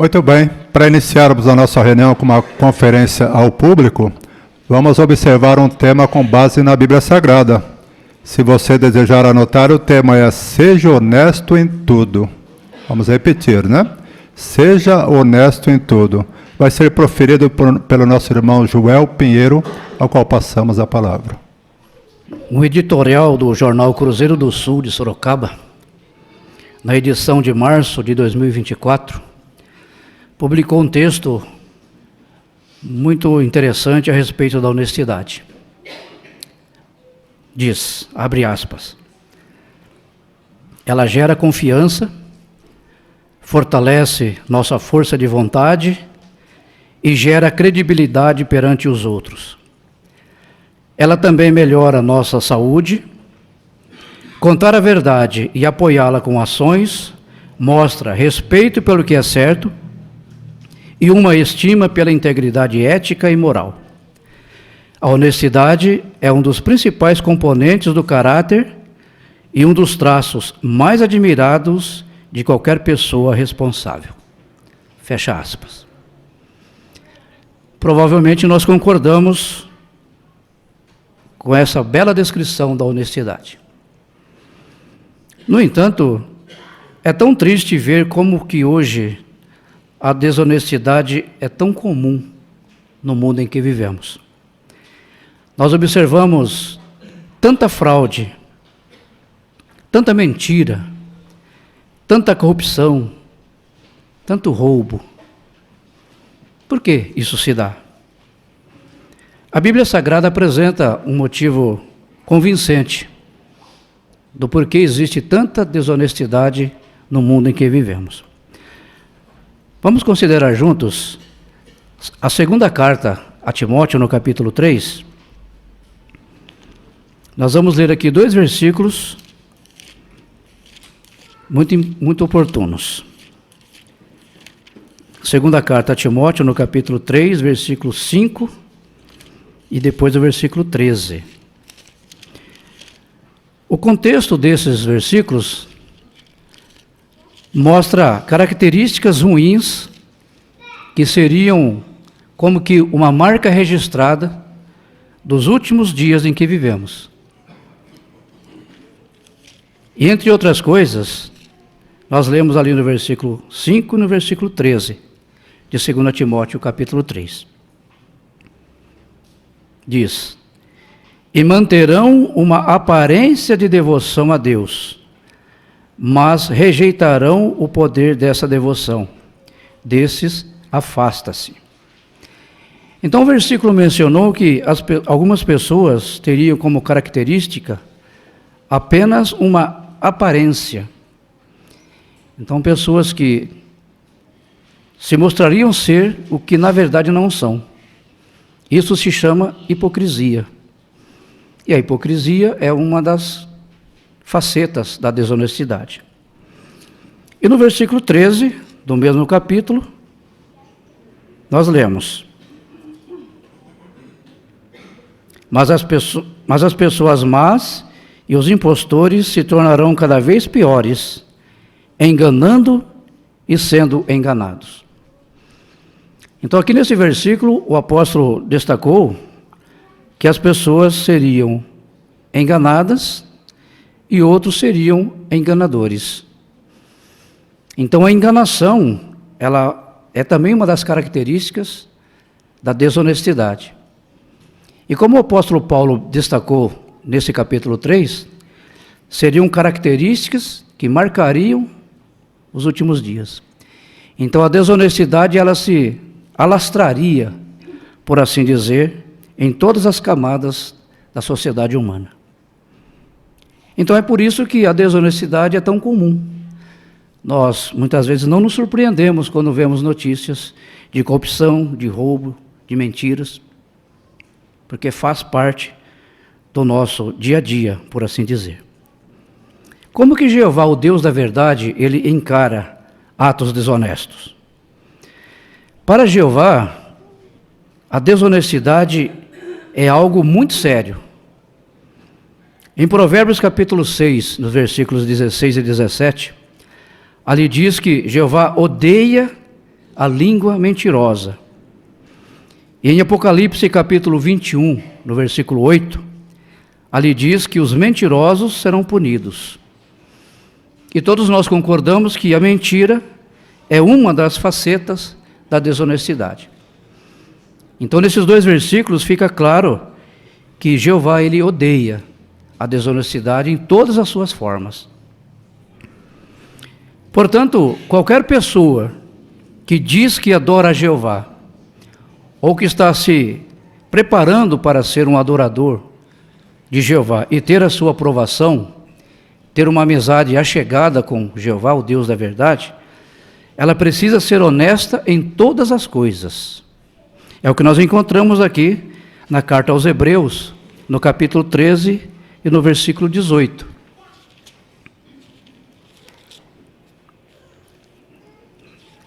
Muito bem, para iniciarmos a nossa reunião com uma conferência ao público, vamos observar um tema com base na Bíblia Sagrada. Se você desejar anotar, o tema é Seja honesto em tudo. Vamos repetir, né? Seja honesto em tudo. Vai ser proferido pelo nosso irmão Joel Pinheiro, ao qual passamos a palavra. Um editorial do jornal Cruzeiro do Sul de Sorocaba, na edição de março de 2024, publicou um texto muito interessante a respeito da honestidade. Diz, abre aspas, ela gera confiança, fortalece nossa força de vontade e gera credibilidade perante os outros. Ela também melhora nossa saúde. Contar a verdade e apoiá-la com ações mostra respeito pelo que é certo e uma estima pela integridade ética e moral. A honestidade é um dos principais componentes do caráter e um dos traços mais admirados de qualquer pessoa responsável. Fecha aspas. Provavelmente nós concordamos com essa bela descrição da honestidade. No entanto, é tão triste ver como que hoje a desonestidade é tão comum no mundo em que vivemos. Nós observamos tanta fraude, tanta mentira, tanta corrupção, tanto roubo. Por que isso se dá? A Bíblia Sagrada apresenta um motivo convincente do porquê existe tanta desonestidade no mundo em que vivemos. Vamos considerar juntos a segunda carta a Timóteo, no capítulo 3. Nós vamos ler aqui 2 versículos muito oportunos. Segunda carta a Timóteo, no capítulo 3, versículo 5 e depois o versículo 13. O contexto desses versículos mostra características ruins que seriam como que uma marca registrada dos últimos dias em que vivemos. E entre outras coisas, nós lemos ali no versículo 5 e no versículo 13 de 2 Timóteo, capítulo 3. Diz: e manterão uma aparência de devoção a Deus, mas rejeitarão o poder dessa devoção. Desses, afasta-se. Então o versículo mencionou que algumas pessoas teriam como característica apenas uma aparência. Então pessoas que se mostrariam ser o que na verdade não são. Isso se chama hipocrisia. E a hipocrisia é uma das facetas da desonestidade. E no versículo 13, do mesmo capítulo, nós lemos: Mas as pessoas más e os impostores se tornarão cada vez piores, enganando e sendo enganados. Então aqui nesse versículo o apóstolo destacou que as pessoas seriam enganadas e outros seriam enganadores. Então a enganação, ela é também uma das características da desonestidade. E como o apóstolo Paulo destacou nesse capítulo 3, seriam características que marcariam os últimos dias. Então a desonestidade, ela se alastraria, por assim dizer, em todas as camadas da sociedade humana. Então é por isso que a desonestidade é tão comum. Nós, muitas vezes, não nos surpreendemos quando vemos notícias de corrupção, de roubo, de mentiras, porque faz parte do nosso dia a dia, por assim dizer. Como que Jeová, o Deus da verdade, ele encara atos desonestos? Para Jeová, a desonestidade é algo muito sério. Em Provérbios capítulo 6, nos versículos 16 e 17, ali diz que Jeová odeia a língua mentirosa. E em Apocalipse capítulo 21, no versículo 8, ali diz que os mentirosos serão punidos. E todos nós concordamos que a mentira é uma das facetas da desonestidade. Então, nesses dois versículos fica claro que Jeová, ele odeia a desonestidade em todas as suas formas. Portanto, qualquer pessoa que diz que adora a Jeová, ou que está se preparando para ser um adorador de Jeová e ter a sua aprovação, ter uma amizade achegada com Jeová, o Deus da verdade, ela precisa ser honesta em todas as coisas. É o que nós encontramos aqui na carta aos Hebreus, no capítulo 13 e no versículo 18.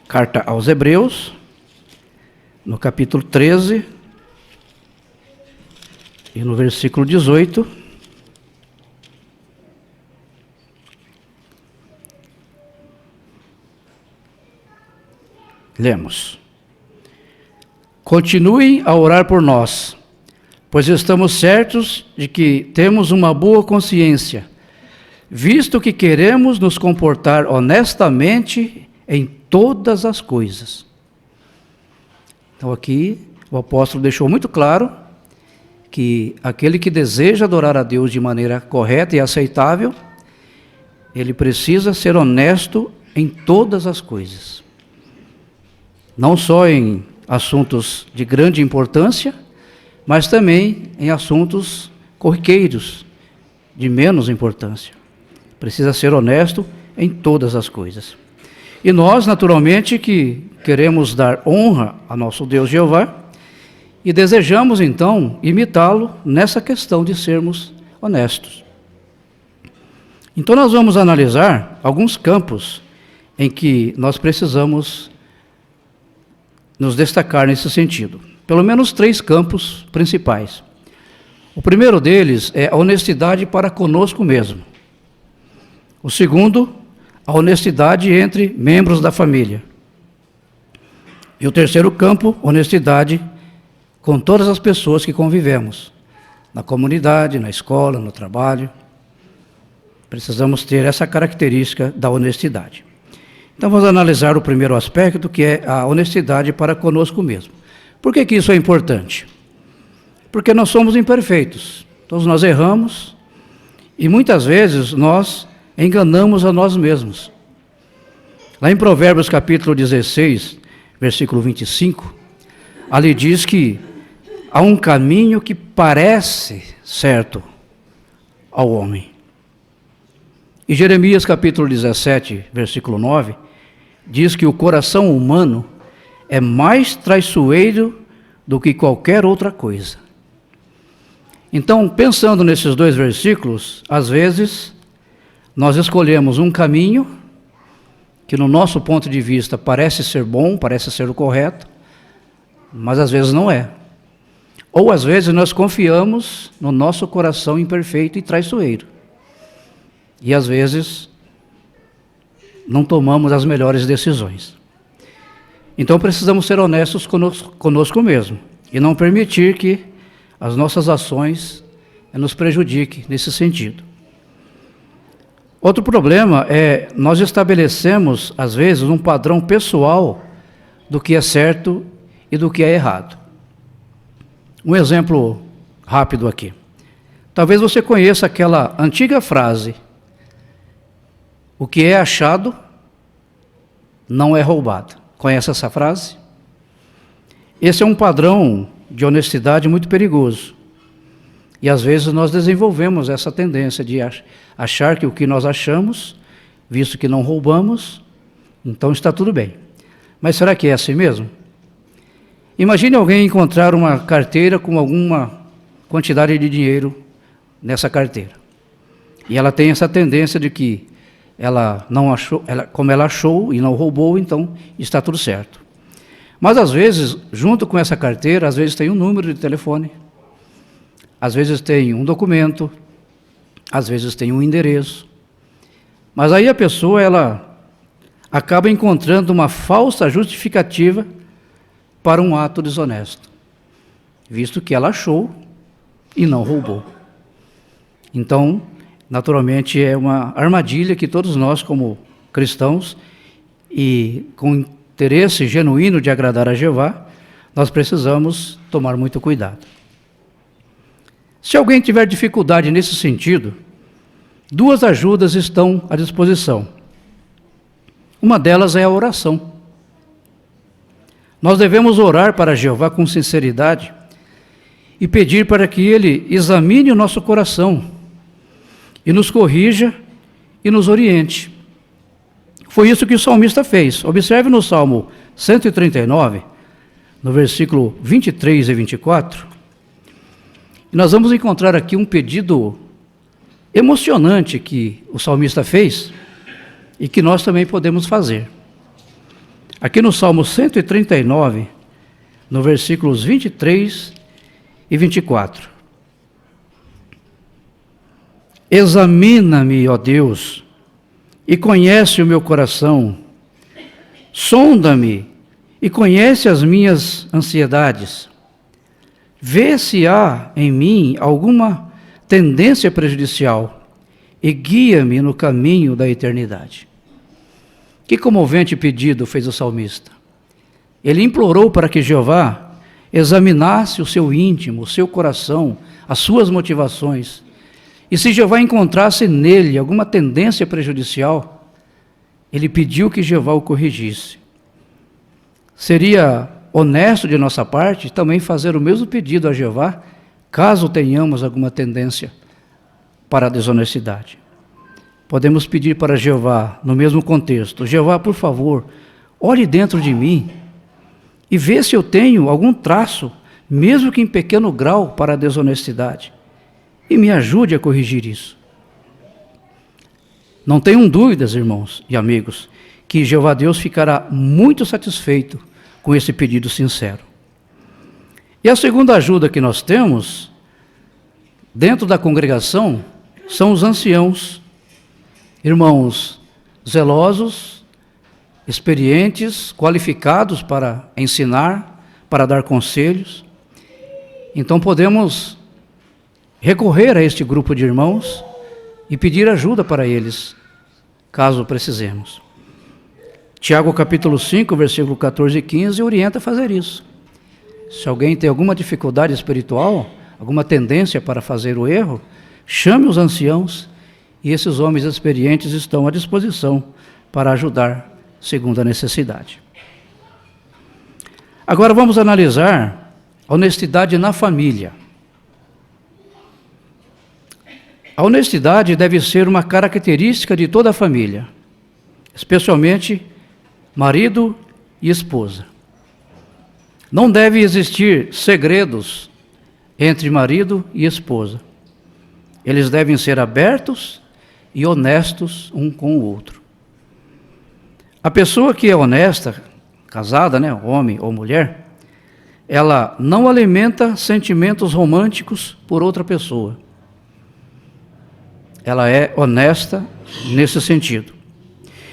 Carta aos Hebreus, no capítulo 13 e no versículo 18. Lemos. Continuem a orar por nós, pois estamos certos de que temos uma boa consciência, visto que queremos nos comportar honestamente em todas as coisas. Então aqui o apóstolo deixou muito claro que aquele que deseja adorar a Deus de maneira correta e aceitável, ele precisa ser honesto em todas as coisas. Não só em assuntos de grande importância, mas também em assuntos corriqueiros, de menos importância. Precisa ser honesto em todas as coisas. E nós, naturalmente, que queremos dar honra a nosso Deus Jeová, e desejamos, então, imitá-lo nessa questão de sermos honestos. Então, nós vamos analisar alguns campos em que nós precisamos nos destacar nesse sentido. Pelo menos 3 campos principais. O primeiro deles é a honestidade para conosco mesmo. O segundo, a honestidade entre membros da família. E o terceiro campo, honestidade com todas as pessoas que convivemos, na comunidade, na escola, no trabalho. Precisamos ter essa característica da honestidade. Então vamos analisar o primeiro aspecto, que é a honestidade para conosco mesmo. Por que isso é importante? Porque nós somos imperfeitos, todos nós erramos, e muitas vezes nós enganamos a nós mesmos. Lá em Provérbios capítulo 16, versículo 25, ali diz que há um caminho que parece certo ao homem. E Jeremias capítulo 17, versículo 9, diz que o coração humano é mais traiçoeiro do que qualquer outra coisa. Então, pensando nesses 2 versículos, às vezes nós escolhemos um caminho que no nosso ponto de vista parece ser bom, parece ser o correto, mas às vezes não é. Ou às vezes nós confiamos no nosso coração imperfeito e traiçoeiro. E às vezes não tomamos as melhores decisões. Então precisamos ser honestos conosco mesmo e não permitir que as nossas ações nos prejudiquem nesse sentido. Outro problema é nós estabelecemos, às vezes, um padrão pessoal do que é certo e do que é errado. Um exemplo rápido aqui. Talvez você conheça aquela antiga frase: o que é achado não é roubado. Conhece essa frase? Esse é um padrão de honestidade muito perigoso. E às vezes nós desenvolvemos essa tendência de achar que o que nós achamos, visto que não roubamos, então está tudo bem. Mas será que é assim mesmo? Imagine alguém encontrar uma carteira com alguma quantidade de dinheiro nessa carteira. E ela tem essa tendência de que ela não achou, como ela achou e não roubou, então está tudo certo. Mas às vezes, junto com essa carteira, às vezes tem um número de telefone, às vezes tem um documento, às vezes tem um endereço. Mas aí a pessoa, ela acaba encontrando uma falsa justificativa para um ato desonesto, visto que ela achou e não roubou. Então, naturalmente, é uma armadilha que todos nós, como cristãos, e com interesse genuíno de agradar a Jeová, nós precisamos tomar muito cuidado. Se alguém tiver dificuldade nesse sentido, duas ajudas estão à disposição. Uma delas é a oração. Nós devemos orar para Jeová com sinceridade e pedir para que Ele examine o nosso coração e nos corrija e nos oriente. Foi isso que o salmista fez. Observe no Salmo 139, no versículo 23 e 24, e nós vamos encontrar aqui um pedido emocionante que o salmista fez e que nós também podemos fazer. Aqui no Salmo 139, no versículos 23 e 24. Examina-me, ó Deus, e conhece o meu coração. Sonda-me e conhece as minhas ansiedades. Vê se há em mim alguma tendência prejudicial e guia-me no caminho da eternidade. Que comovente pedido fez o salmista. Ele implorou para que Jeová examinasse o seu íntimo, o seu coração, as suas motivações. E se Jeová encontrasse nele alguma tendência prejudicial, ele pediu que Jeová o corrigisse. Seria honesto de nossa parte também fazer o mesmo pedido a Jeová, caso tenhamos alguma tendência para a desonestidade. Podemos pedir para Jeová, no mesmo contexto: Jeová, por favor, olhe dentro de mim e vê se eu tenho algum traço, mesmo que em pequeno grau, para a desonestidade, e me ajude a corrigir isso. Não tenham dúvidas, irmãos e amigos, que Jeová Deus ficará muito satisfeito com esse pedido sincero. E a segunda ajuda que nós temos, dentro da congregação, são os anciãos, irmãos zelosos, experientes, qualificados para ensinar, para dar conselhos. Então podemos recorrer a este grupo de irmãos e pedir ajuda para eles, caso precisemos. Tiago capítulo 5, versículo 14 e 15, orienta a fazer isso. Se alguém tem alguma dificuldade espiritual, alguma tendência para fazer o erro, chame os anciãos, e esses homens experientes estão à disposição para ajudar segundo a necessidade. Agora vamos analisar a honestidade na família. A honestidade deve ser uma característica de toda a família, especialmente marido e esposa. Não deve existir segredos entre marido e esposa. Eles devem ser abertos e honestos um com o outro. A pessoa que é honesta, casada, homem ou mulher, ela não alimenta sentimentos românticos por outra pessoa. Ela é honesta nesse sentido.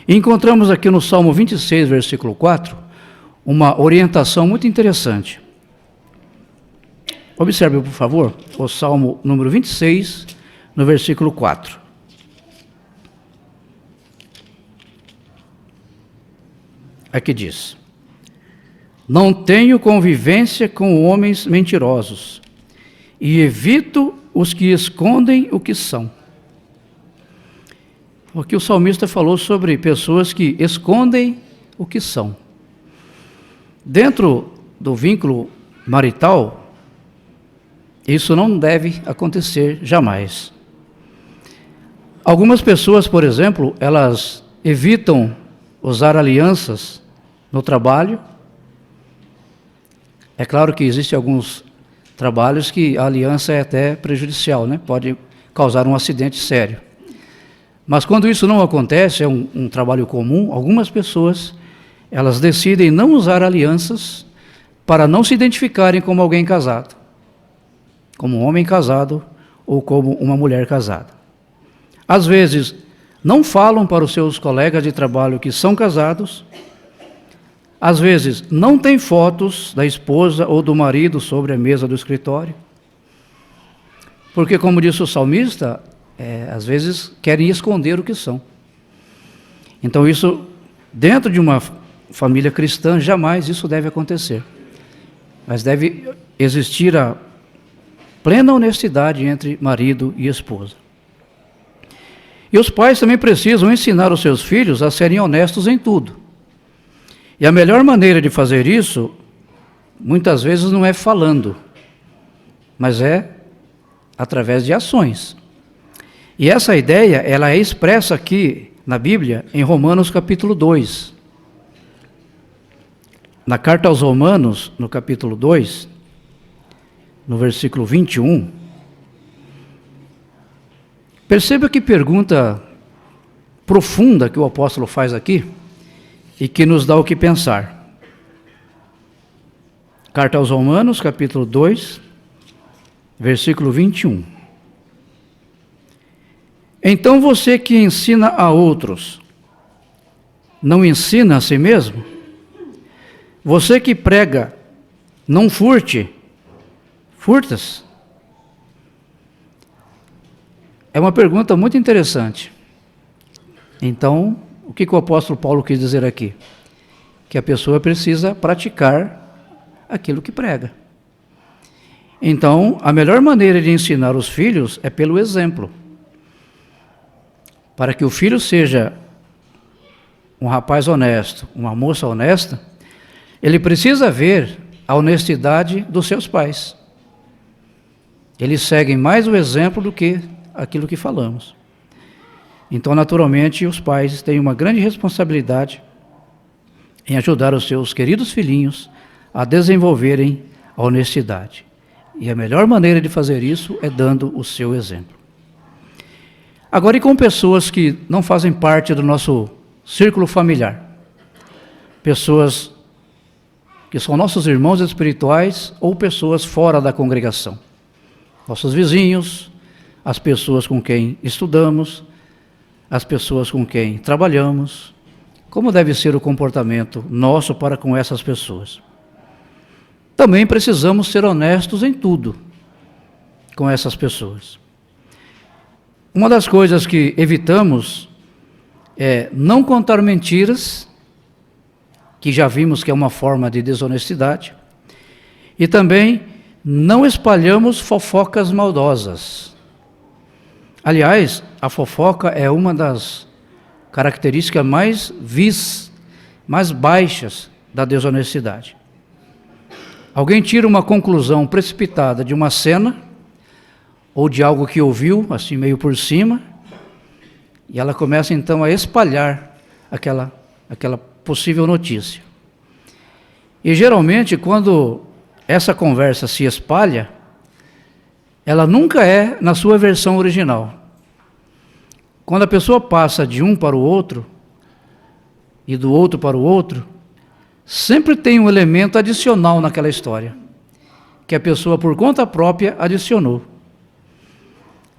E encontramos aqui no Salmo 26, versículo 4, uma orientação muito interessante. Observe, por favor, o Salmo número 26, no versículo 4. Aqui diz: não tenho convivência com homens mentirosos, e evito os que escondem o que são. Porque o salmista falou sobre pessoas que escondem o que são. Dentro do vínculo marital, isso não deve acontecer jamais. Algumas pessoas, por exemplo, elas evitam usar alianças no trabalho. É claro que existem alguns trabalhos que a aliança é até prejudicial, pode causar um acidente sério. Mas quando isso não acontece, é um trabalho comum, algumas pessoas, elas decidem não usar alianças para não se identificarem como alguém casado, como um homem casado ou como uma mulher casada. Às vezes, não falam para os seus colegas de trabalho que são casados, às vezes não têm fotos da esposa ou do marido sobre a mesa do escritório, porque, como disse o salmista, às vezes querem esconder o que são. Então isso, dentro de uma família cristã, jamais isso deve acontecer. Mas deve existir a plena honestidade entre marido e esposa. E os pais também precisam ensinar os seus filhos a serem honestos em tudo. E a melhor maneira de fazer isso, muitas vezes não é falando, mas é através de ações. E essa ideia, ela é expressa aqui na Bíblia, em Romanos capítulo 2. Na carta aos Romanos, no capítulo 2, no versículo 21, perceba que pergunta profunda que o apóstolo faz aqui e que nos dá o que pensar. Carta aos Romanos, capítulo 2, versículo 21. Então você que ensina a outros, não ensina a si mesmo? Você que prega, não furte, furtas? É uma pergunta muito interessante. Então, o que o apóstolo Paulo quis dizer aqui? Que a pessoa precisa praticar aquilo que prega. Então, a melhor maneira de ensinar os filhos é pelo exemplo. Para que o filho seja um rapaz honesto, uma moça honesta, ele precisa ver a honestidade dos seus pais. Eles seguem mais o exemplo do que aquilo que falamos. Então, naturalmente, os pais têm uma grande responsabilidade em ajudar os seus queridos filhinhos a desenvolverem a honestidade. E a melhor maneira de fazer isso é dando o seu exemplo. Agora, e com pessoas que não fazem parte do nosso círculo familiar? Pessoas que são nossos irmãos espirituais ou pessoas fora da congregação. Nossos vizinhos, as pessoas com quem estudamos, as pessoas com quem trabalhamos. Como deve ser o comportamento nosso para com essas pessoas? Também precisamos ser honestos em tudo com essas pessoas. Uma das coisas que evitamos é não contar mentiras, que já vimos que é uma forma de desonestidade, e também não espalhamos fofocas maldosas. Aliás, a fofoca é uma das características mais vis, mais baixas da desonestidade. Alguém tira uma conclusão precipitada de uma cena, ou de algo que ouviu, assim meio por cima, e ela começa então a espalhar aquela possível notícia. E geralmente, quando essa conversa se espalha, ela nunca é na sua versão original. Quando a pessoa passa de um para o outro, e do outro para o outro, sempre tem um elemento adicional naquela história, que a pessoa por conta própria adicionou.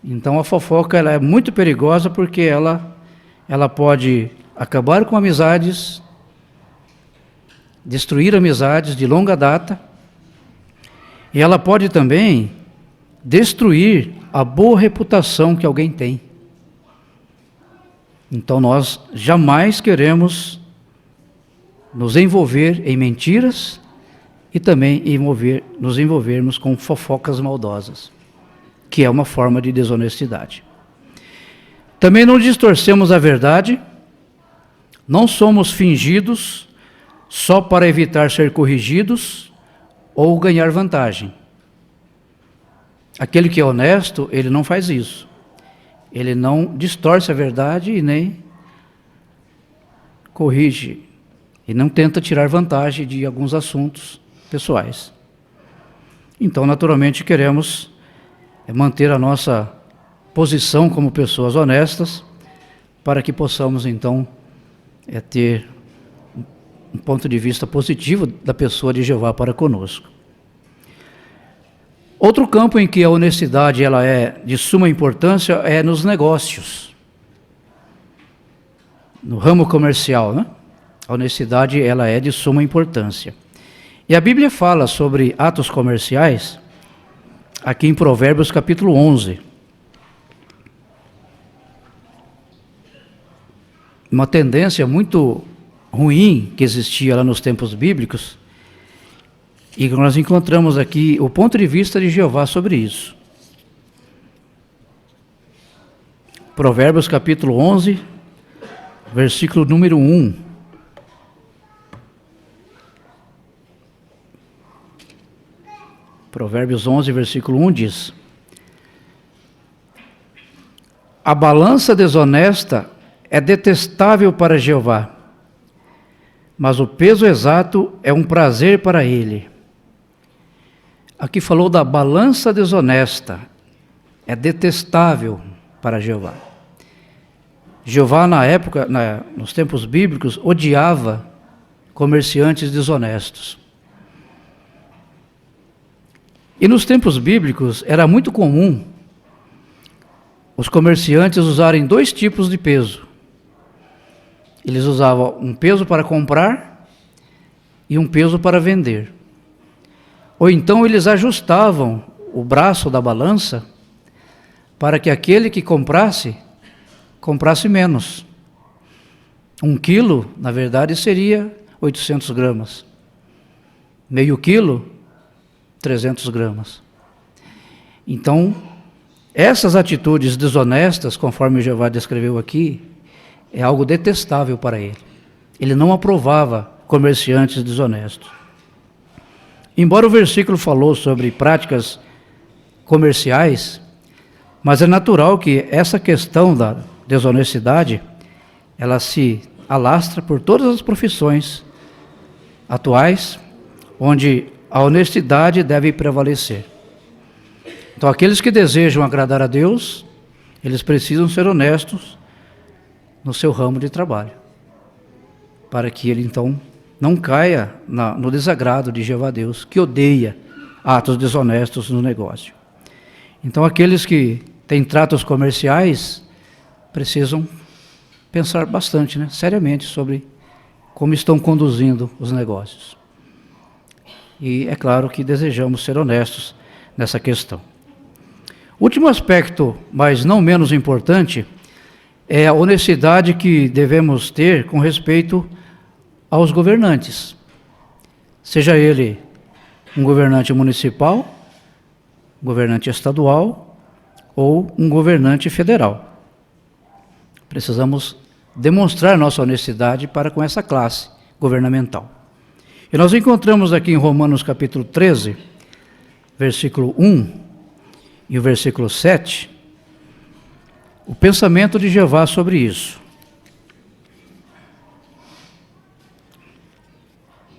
Então a fofoca ela é muito perigosa porque ela pode acabar com amizades, destruir amizades de longa data, e ela pode também destruir a boa reputação que alguém tem. Então nós jamais queremos nos envolver em mentiras e também nos envolvermos com fofocas maldosas, que é uma forma de desonestidade. Também não distorcemos a verdade, não somos fingidos só para evitar ser corrigidos ou ganhar vantagem. Aquele que é honesto, ele não faz isso. Ele não distorce a verdade e nem corrige, e não tenta tirar vantagem de alguns assuntos pessoais. Então, naturalmente, queremos manter a nossa posição como pessoas honestas, para que possamos, então, ter um ponto de vista positivo da pessoa de Jeová para conosco. Outro campo em que a honestidade ela é de suma importância é nos negócios. no ramo comercial, né? A honestidade, ela é de suma importância. E a Bíblia fala sobre atos comerciais aqui em Provérbios capítulo 11. Uma tendência muito ruim que existia lá nos tempos bíblicos, e nós encontramos aqui o ponto de vista de Jeová sobre isso. Provérbios capítulo 11, versículo número 1. Provérbios 11, versículo 1 diz: a balança desonesta é detestável para Jeová, mas o peso exato é um prazer para ele. Aqui falou da balança desonesta, é detestável para Jeová. Jeová, na época, nos tempos bíblicos, odiava comerciantes desonestos. E nos tempos bíblicos era muito comum os comerciantes usarem dois tipos de peso. Eles usavam um peso para comprar e um peso para vender. Ou então eles ajustavam o braço da balança para que aquele que comprasse menos. 1 quilo, na verdade, seria 800 gramas. Meio quilo, 300 gramas. Então, essas atitudes desonestas, conforme Jeová descreveu aqui, é algo detestável para ele. Ele não aprovava comerciantes desonestos. Embora o versículo falou sobre práticas comerciais, mas é natural que essa questão da desonestidade, ela se alastra por todas as profissões atuais, onde a honestidade deve prevalecer. Então, aqueles que desejam agradar a Deus, eles precisam ser honestos no seu ramo de trabalho, para que ele, então, não caia no desagrado de Jeová Deus, que odeia atos desonestos no negócio. Então, aqueles que têm tratos comerciais precisam pensar bastante, seriamente, sobre como estão conduzindo os negócios. E é claro que desejamos ser honestos nessa questão. Último aspecto, mas não menos importante, é a honestidade que devemos ter com respeito aos governantes. Seja ele um governante municipal, um governante estadual ou um governante federal. Precisamos demonstrar nossa honestidade para com essa classe governamental. E nós encontramos aqui em Romanos capítulo 13, versículo 1 e o versículo 7, o pensamento de Jeová sobre isso.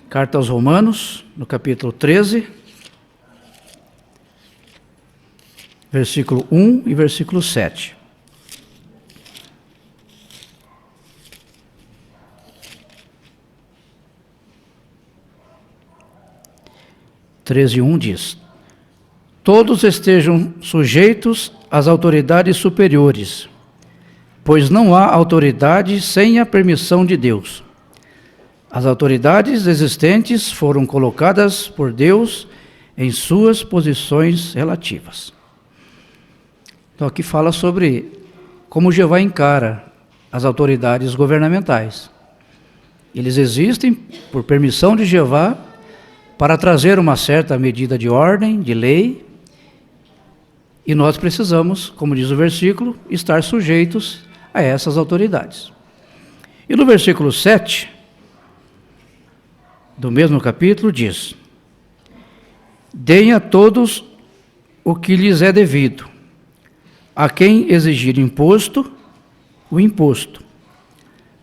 Carta aos Romanos, no capítulo 13, versículo 1 e versículo 7. Treze, 1 diz: todos estejam sujeitos às autoridades superiores, pois não há autoridade sem a permissão de Deus. As autoridades existentes foram colocadas por Deus em suas posições relativas. Então aqui fala sobre como Jeová encara as autoridades governamentais. Eles existem por permissão de Jeová para trazer uma certa medida de ordem, de lei, e nós precisamos, como diz o versículo, estar sujeitos a essas autoridades. E no versículo 7, do mesmo capítulo, diz: deem a todos o que lhes é devido, a quem exigir imposto, o imposto,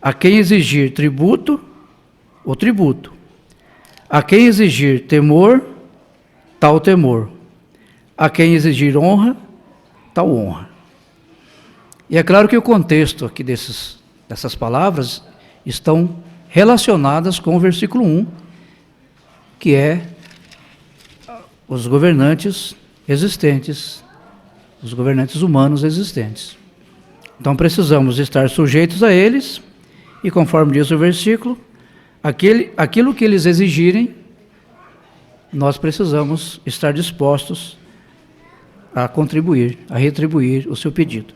a quem exigir tributo, o tributo, a quem exigir temor, tal temor, a quem exigir honra, tal honra. E é claro que o contexto aqui dessas palavras estão relacionadas com o versículo 1, que é os governantes existentes, os governantes humanos existentes. Então precisamos estar sujeitos a eles E conforme diz o versículo, aquilo que eles exigirem, nós precisamos estar dispostos a contribuir, a retribuir o seu pedido.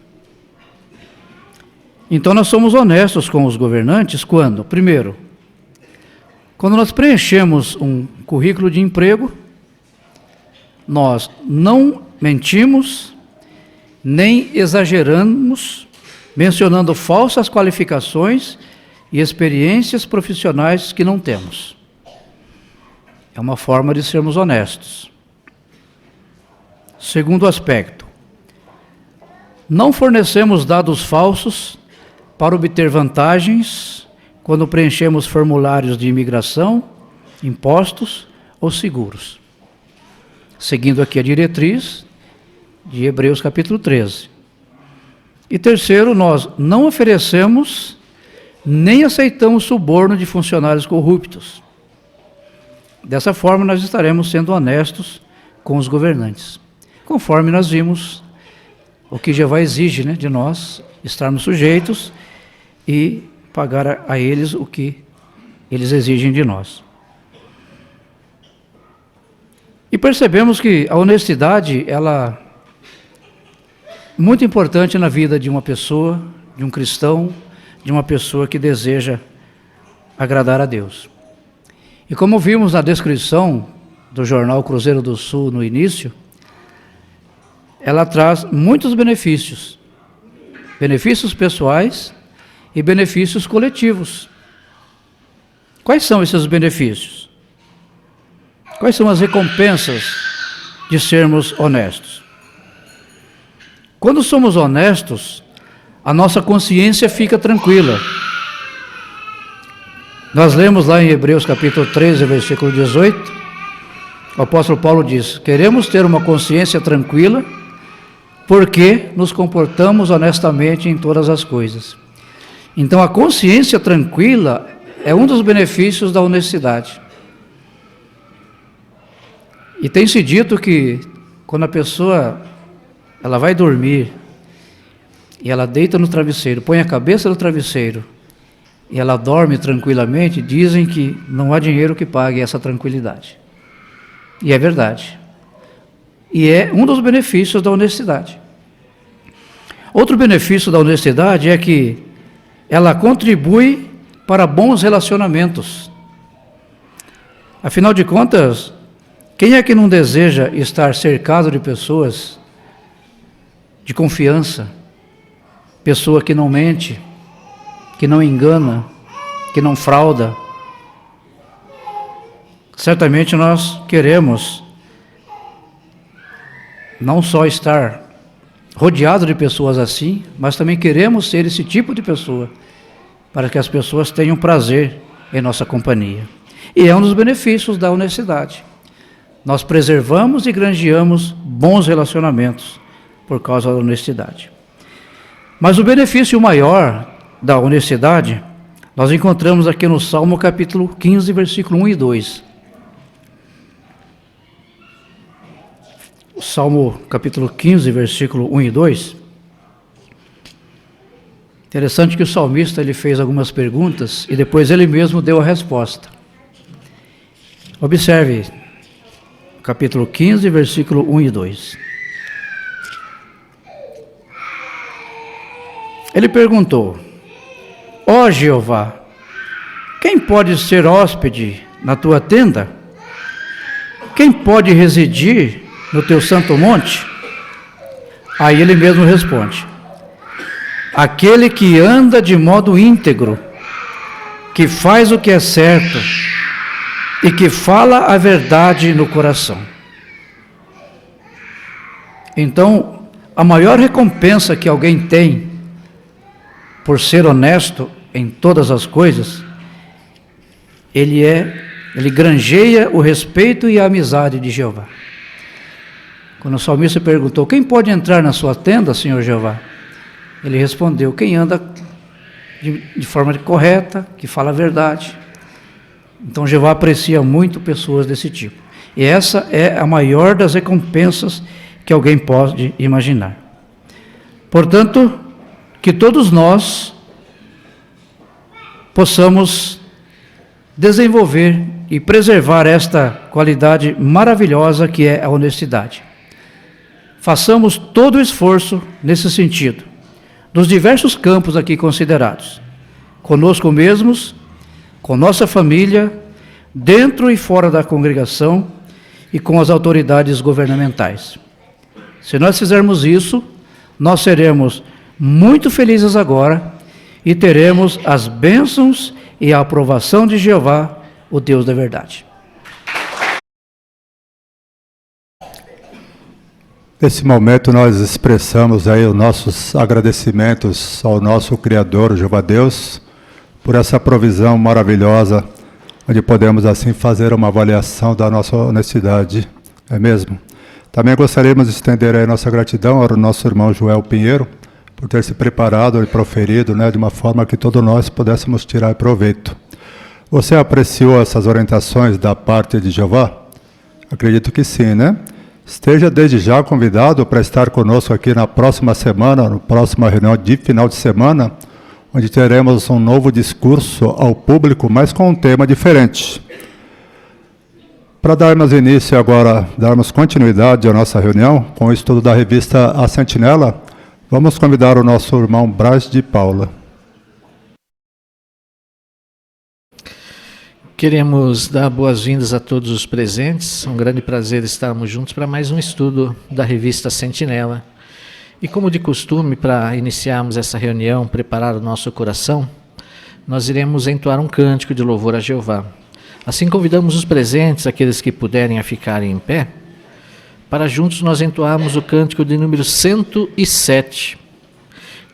Então nós somos honestos com os governantes quando? Primeiro, quando nós preenchemos um currículo de emprego, nós não mentimos, nem exageramos, mencionando falsas qualificações e experiências profissionais que não temos. É uma forma de sermos honestos. Segundo aspecto, não fornecemos dados falsos para obter vantagens quando preenchemos formulários de imigração, impostos ou seguros. Seguindo aqui a diretriz de Hebreus capítulo 13. E terceiro, nós não oferecemos nem aceitamos suborno de funcionários corruptos. Dessa forma, nós estaremos sendo honestos com os governantes. Conforme nós vimos, o que Jeová exige, de nós, estarmos sujeitos e pagar a eles o que eles exigem de nós. E percebemos que a honestidade, ela é muito importante na vida de uma pessoa, de um cristão, de uma pessoa que deseja agradar a Deus. E como vimos na descrição do jornal Cruzeiro do Sul no início, ela traz muitos benefícios. Benefícios pessoais e benefícios coletivos. Quais são esses benefícios? Quais são as recompensas de sermos honestos? Quando somos honestos, a nossa consciência fica tranquila. Nós lemos lá em Hebreus capítulo 13, versículo 18, o apóstolo Paulo diz: queremos ter uma consciência tranquila, porque nos comportamos honestamente em todas as coisas. Então a consciência tranquila é um dos benefícios da honestidade. E tem-se dito que quando a pessoa ela vai dormir e ela deita no travesseiro, põe a cabeça no travesseiro e ela dorme tranquilamente, dizem que não há dinheiro que pague essa tranquilidade. E é verdade. E é um dos benefícios da honestidade. Outro benefício da honestidade é que ela contribui para bons relacionamentos. Afinal de contas, quem é que não deseja estar cercado de pessoas de confiança, pessoa que não mente, que não engana, que não frauda? Certamente nós queremos não só estar rodeado de pessoas assim, mas também queremos ser esse tipo de pessoa, para que as pessoas tenham prazer em nossa companhia. E é um dos benefícios da honestidade. Nós preservamos e granjeamos bons relacionamentos por causa da honestidade. Mas o benefício maior da honestidade, nós encontramos aqui no Salmo capítulo 15, versículo 1 e 2. O Salmo capítulo 15, versículo 1 e 2. Interessante que o salmista ele fez algumas perguntas e depois ele mesmo deu a resposta. Observe, capítulo 15, versículo 1 e 2. Ele perguntou: ó Jeová, quem pode ser hóspede na tua tenda? Quem pode residir no teu santo monte? Aí ele mesmo responde: aquele que anda de modo íntegro, que faz o que é certo e que fala a verdade no coração. Então, a maior recompensa que alguém tem por ser honesto em todas as coisas, ele granjeia o respeito e a amizade de Jeová. Quando o salmista perguntou: quem pode entrar na sua tenda, Senhor Jeová? Ele respondeu: quem anda de forma correta, que fala a verdade. Então Jeová aprecia muito pessoas desse tipo. E essa é a maior das recompensas que alguém pode imaginar. Portanto, que todos nós possamos desenvolver e preservar esta qualidade maravilhosa que é a honestidade. Façamos todo o esforço nesse sentido, dos diversos campos aqui considerados, conosco mesmos, com nossa família, dentro e fora da congregação e com as autoridades governamentais. Se nós fizermos isso, nós seremos muito felizes agora e teremos as bênçãos e a aprovação de Jeová, o Deus da verdade. Nesse momento nós expressamos aí os nossos agradecimentos ao nosso Criador, Jeová Deus, por essa provisão maravilhosa, onde podemos assim fazer uma avaliação da nossa honestidade, é mesmo? Também gostaríamos de estender aí nossa gratidão ao nosso irmão Joel Pinheiro, por ter se preparado e proferido, de uma forma que todos nós pudéssemos tirar proveito. Você apreciou essas orientações da parte de Jeová? Acredito que sim, né? Esteja desde já convidado para estar conosco aqui na próxima semana, na próxima reunião de final de semana, onde teremos um novo discurso ao público, mas com um tema diferente. Para darmos início agora, darmos continuidade à nossa reunião com o estudo da revista A Sentinela, vamos convidar o nosso irmão Braz de Paula. Queremos dar boas-vindas a todos os presentes. É um grande prazer estarmos juntos para mais um estudo da revista Sentinela. E como de costume, para iniciarmos essa reunião, preparar o nosso coração, nós iremos entoar um cântico de louvor a Jeová. Assim convidamos os presentes, aqueles que puderem, a ficarem em pé, para juntos nós entoarmos o cântico de número 107.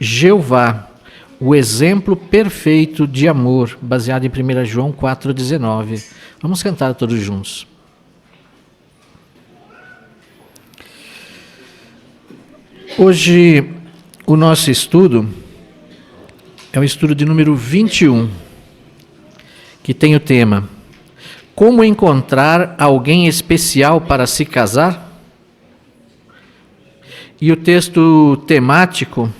Jeová, o exemplo perfeito de amor, baseado em 1 João 4,19. Vamos cantar todos juntos. Hoje, o nosso estudo é o estudo de número 21, que tem o tema: Como encontrar alguém especial para se casar? E o texto temático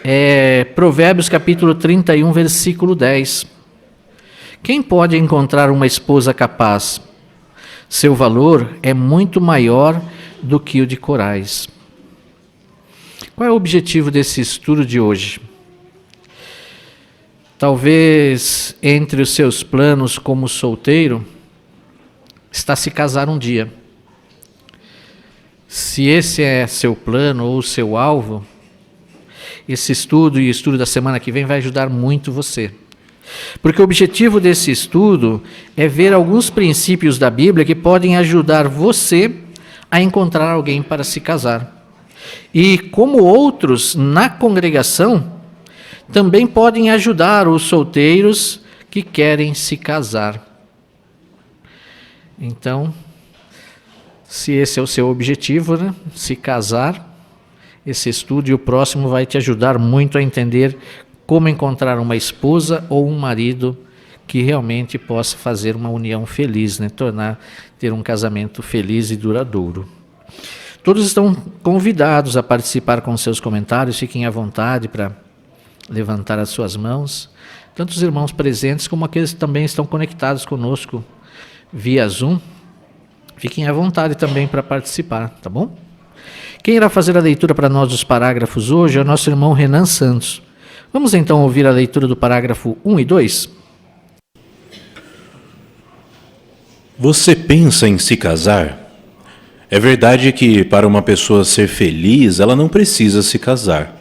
é Provérbios capítulo 31, versículo 10. Quem pode encontrar uma esposa capaz? Seu valor é muito maior do que o de corais. Qual é o objetivo desse estudo de hoje? Talvez entre os seus planos como solteiro está se casar um dia. Se esse é seu plano ou seu alvo, esse estudo e o estudo da semana que vem vai ajudar muito você. Porque o objetivo desse estudo é ver alguns princípios da Bíblia que podem ajudar você a encontrar alguém para se casar. E como outros na congregação, também podem ajudar os solteiros que querem se casar. Então, se esse é o seu objetivo, se casar, esse estudo e o próximo vai te ajudar muito a entender como encontrar uma esposa ou um marido que realmente possa fazer uma união feliz, ter um casamento feliz e duradouro. Todos estão convidados a participar com seus comentários, fiquem à vontade para levantar as suas mãos, tanto os irmãos presentes como aqueles que também estão conectados conosco via Zoom, fiquem à vontade também para participar, tá bom? Quem irá fazer a leitura para nós dos parágrafos hoje é o nosso irmão Renan Santos. Vamos então ouvir a leitura do parágrafo 1 e 2? Você pensa em se casar? É verdade que para uma pessoa ser feliz, ela não precisa se casar.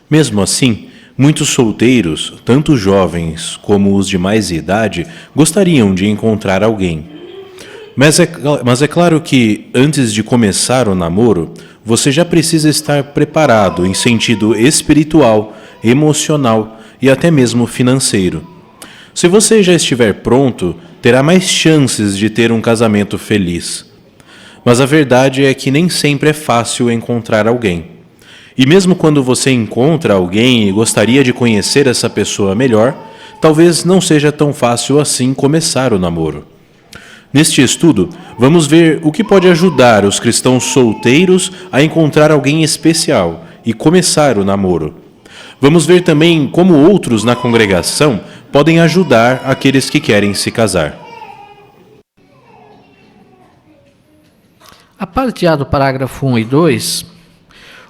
Mesmo assim, muitos solteiros, tanto jovens como os de mais idade, gostariam de encontrar alguém. Mas é claro que, antes de começar o namoro, você já precisa estar preparado em sentido espiritual, emocional e até mesmo financeiro. Se você já estiver pronto, terá mais chances de ter um casamento feliz. Mas a verdade é que nem sempre é fácil encontrar alguém. E mesmo quando você encontra alguém e gostaria de conhecer essa pessoa melhor, talvez não seja tão fácil assim começar o namoro. Neste estudo, vamos ver o que pode ajudar os cristãos solteiros a encontrar alguém especial e começar o namoro. Vamos ver também como outros na congregação podem ajudar aqueles que querem se casar. A parte A do parágrafo 1 e 2,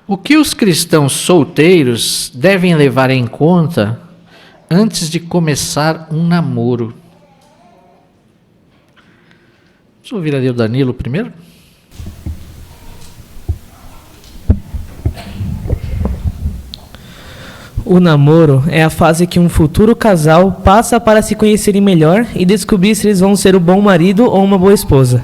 o que os cristãos solteiros devem levar em conta antes de começar um namoro? Vamos ouvir ali o Danilo primeiro. O namoro é a fase que um futuro casal passa para se conhecerem melhor e descobrir se eles vão ser um bom marido ou uma boa esposa.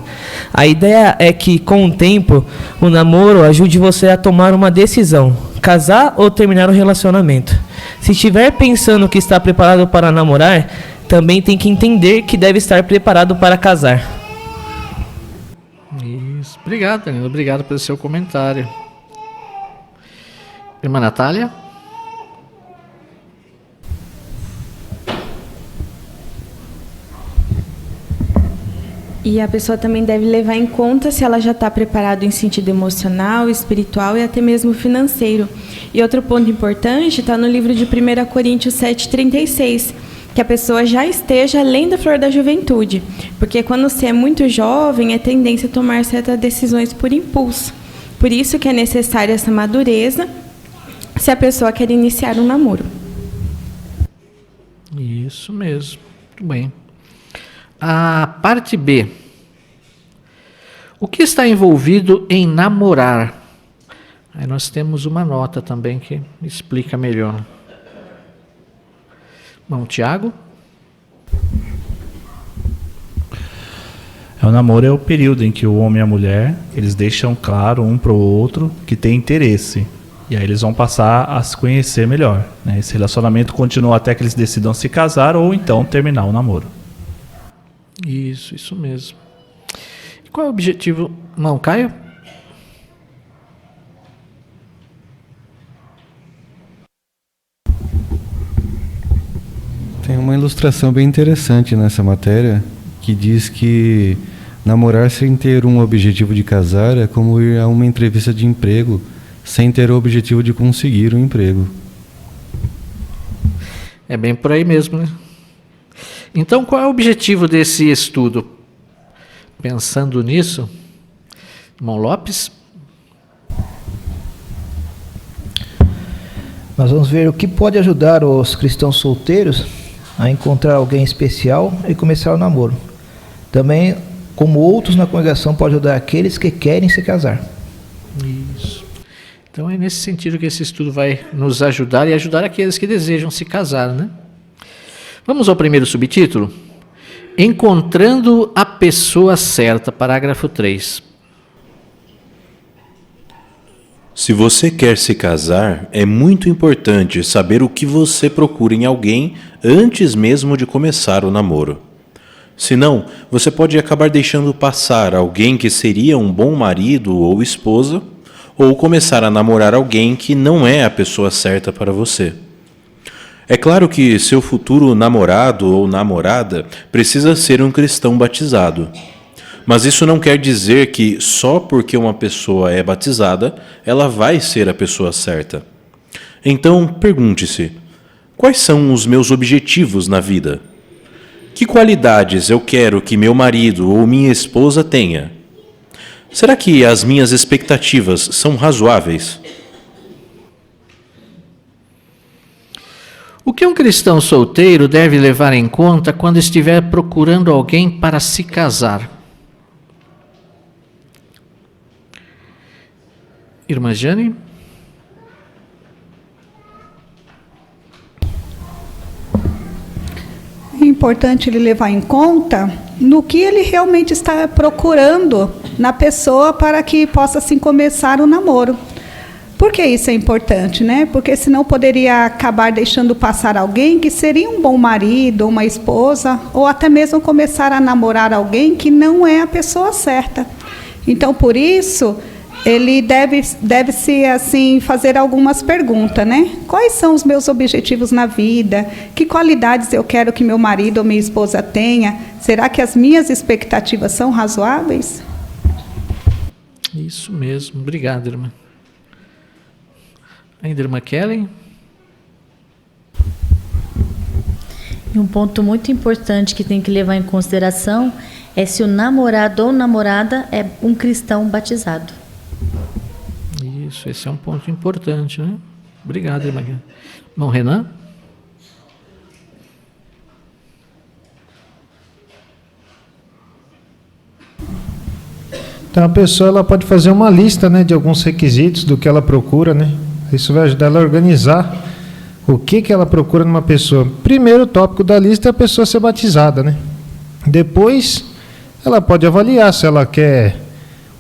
A ideia é que, com o tempo, o namoro ajude você a tomar uma decisão, casar ou terminar o relacionamento. Se estiver pensando que está preparado para namorar, também tem que entender que deve estar preparado para casar. Isso. Obrigado, Danilo. Obrigado pelo seu comentário. Irmã Natália? E a pessoa também deve levar em conta se ela já está preparada em sentido emocional, espiritual e até mesmo financeiro. E outro ponto importante está no livro de 1 Coríntios 7,36, que a pessoa já esteja além da flor da juventude. Porque quando você é muito jovem, é tendência a tomar certas decisões por impulso. Por isso que é necessária essa madureza se a pessoa quer iniciar um namoro. Isso mesmo. Muito bem. A parte B. O que está envolvido em namorar? Aí nós temos uma nota também que explica melhor. Bom, Tiago? O namoro é o período em que o homem e a mulher, eles deixam claro um para o outro que tem interesse. E aí eles vão passar a se conhecer melhor, né? Esse relacionamento continua até que eles decidam se casar ou então terminar o namoro. Isso mesmo. E qual é o objetivo? Não, Caio? Tem uma ilustração bem interessante nessa matéria que diz que namorar sem ter um objetivo de casar é como ir a uma entrevista de emprego sem ter o objetivo de conseguir um emprego. É bem por aí mesmo, né? Então, qual é o objetivo desse estudo? Pensando nisso, irmão Lopes? Nós vamos ver o que pode ajudar os cristãos solteiros a encontrar alguém especial e começar o namoro. Também, como outros na congregação, pode ajudar aqueles que querem se casar. Isso. Então é nesse sentido que esse estudo vai nos ajudar e ajudar aqueles que desejam se casar, né? Vamos ao primeiro subtítulo? Encontrando a pessoa certa, parágrafo 3. Se você quer se casar, é muito importante saber o que você procura em alguém antes mesmo de começar o namoro. Senão, você pode acabar deixando passar alguém que seria um bom marido ou esposa, ou começar a namorar alguém que não é a pessoa certa para você. É claro que seu futuro namorado ou namorada precisa ser um cristão batizado. Mas isso não quer dizer que só porque uma pessoa é batizada, ela vai ser a pessoa certa. Então, pergunte-se: quais são os meus objetivos na vida? Que qualidades eu quero que meu marido ou minha esposa tenha? Será que as minhas expectativas são razoáveis? O que um cristão solteiro deve levar em conta quando estiver procurando alguém para se casar? Irmã Jane? É importante ele levar em conta no que ele realmente está procurando na pessoa para que possa assim começar o namoro. Por que isso é importante, né? Porque senão poderia acabar deixando passar alguém que seria um bom marido, uma esposa, ou até mesmo começar a namorar alguém que não é a pessoa certa. Então, por isso, ele deve-se assim fazer algumas perguntas, né? Quais são os meus objetivos na vida? Que qualidades eu quero que meu marido ou minha esposa tenha? Será que as minhas expectativas são razoáveis? Isso mesmo. Obrigado, irmã. Ainda, irmã Kelly? E um ponto muito importante que tem que levar em consideração é se o namorado ou namorada é um cristão batizado. Isso, esse é um ponto importante, né? Obrigado, irmã. Irmão Renan? Então a pessoa ela pode fazer uma lista, né, de alguns requisitos do que ela procura, né? Isso vai ajudar ela a organizar o que ela procura numa pessoa. Primeiro tópico da lista é a pessoa ser batizada, né? Depois ela pode avaliar se ela quer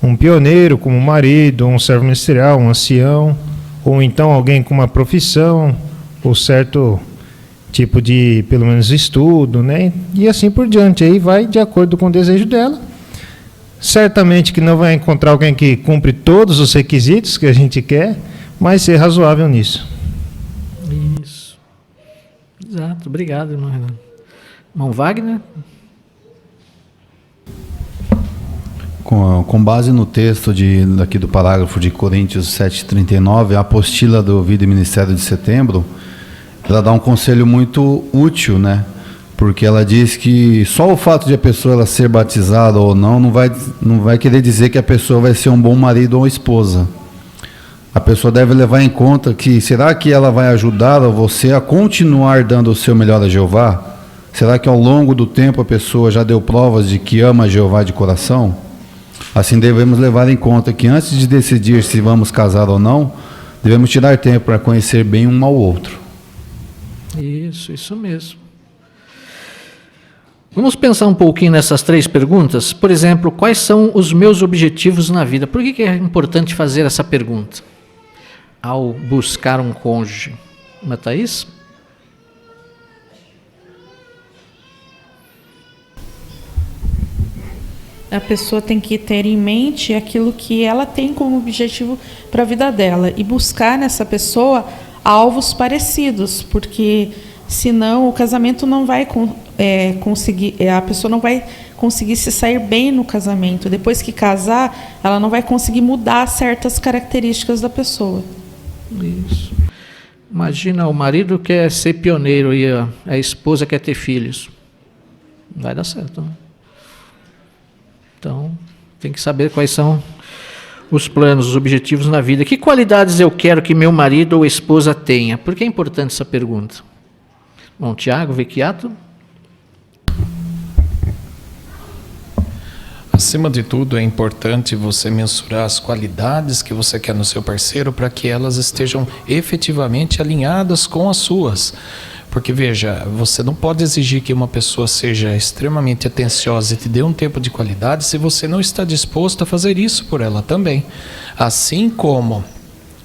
um pioneiro como marido, um servo ministerial, um ancião, ou então alguém com uma profissão, ou certo tipo de, pelo menos, estudo, né? E assim por diante. Aí vai de acordo com o desejo dela. Certamente que não vai encontrar alguém que cumpre todos os requisitos que a gente quer, mas ser razoável nisso. Isso. Exato. Obrigado, irmão Renan. Irmão Wagner? Com base no texto daqui do parágrafo de Coríntios 7,39, a apostila do Vida e Ministério de Setembro, ela dá um conselho muito útil, né? Porque ela diz que só o fato de a pessoa ela ser batizada ou não vai querer dizer que a pessoa vai ser um bom marido ou esposa. A pessoa deve levar em conta que, será que ela vai ajudar você a continuar dando o seu melhor a Jeová? Será que ao longo do tempo a pessoa já deu provas de que ama Jeová de coração? Assim devemos levar em conta que antes de decidir se vamos casar ou não, devemos tirar tempo para conhecer bem um ao outro. Isso mesmo. Vamos pensar um pouquinho nessas 3 perguntas. Por exemplo, quais são os meus objetivos na vida? Por que é importante fazer essa pergunta ao buscar um cônjuge? Thaís? A pessoa tem que ter em mente aquilo que ela tem como objetivo para a vida dela e buscar nessa pessoa alvos parecidos, porque senão o casamento não vai conseguir, a pessoa não vai conseguir se sair bem no casamento. Depois que casar, ela não vai conseguir mudar certas características da pessoa. Isso. Imagina, o marido quer ser pioneiro e a esposa quer ter filhos. Não vai dar certo, né? Então, tem que saber quais são os planos, os objetivos na vida. Que qualidades eu quero que meu marido ou esposa tenha? Por que é importante essa pergunta? Bom, Tiago Vecchiato. Acima de tudo, é importante você mensurar as qualidades que você quer no seu parceiro para que elas estejam efetivamente alinhadas com as suas. Porque, veja, você não pode exigir que uma pessoa seja extremamente atenciosa e te dê um tempo de qualidade se você não está disposto a fazer isso por ela também. Assim como,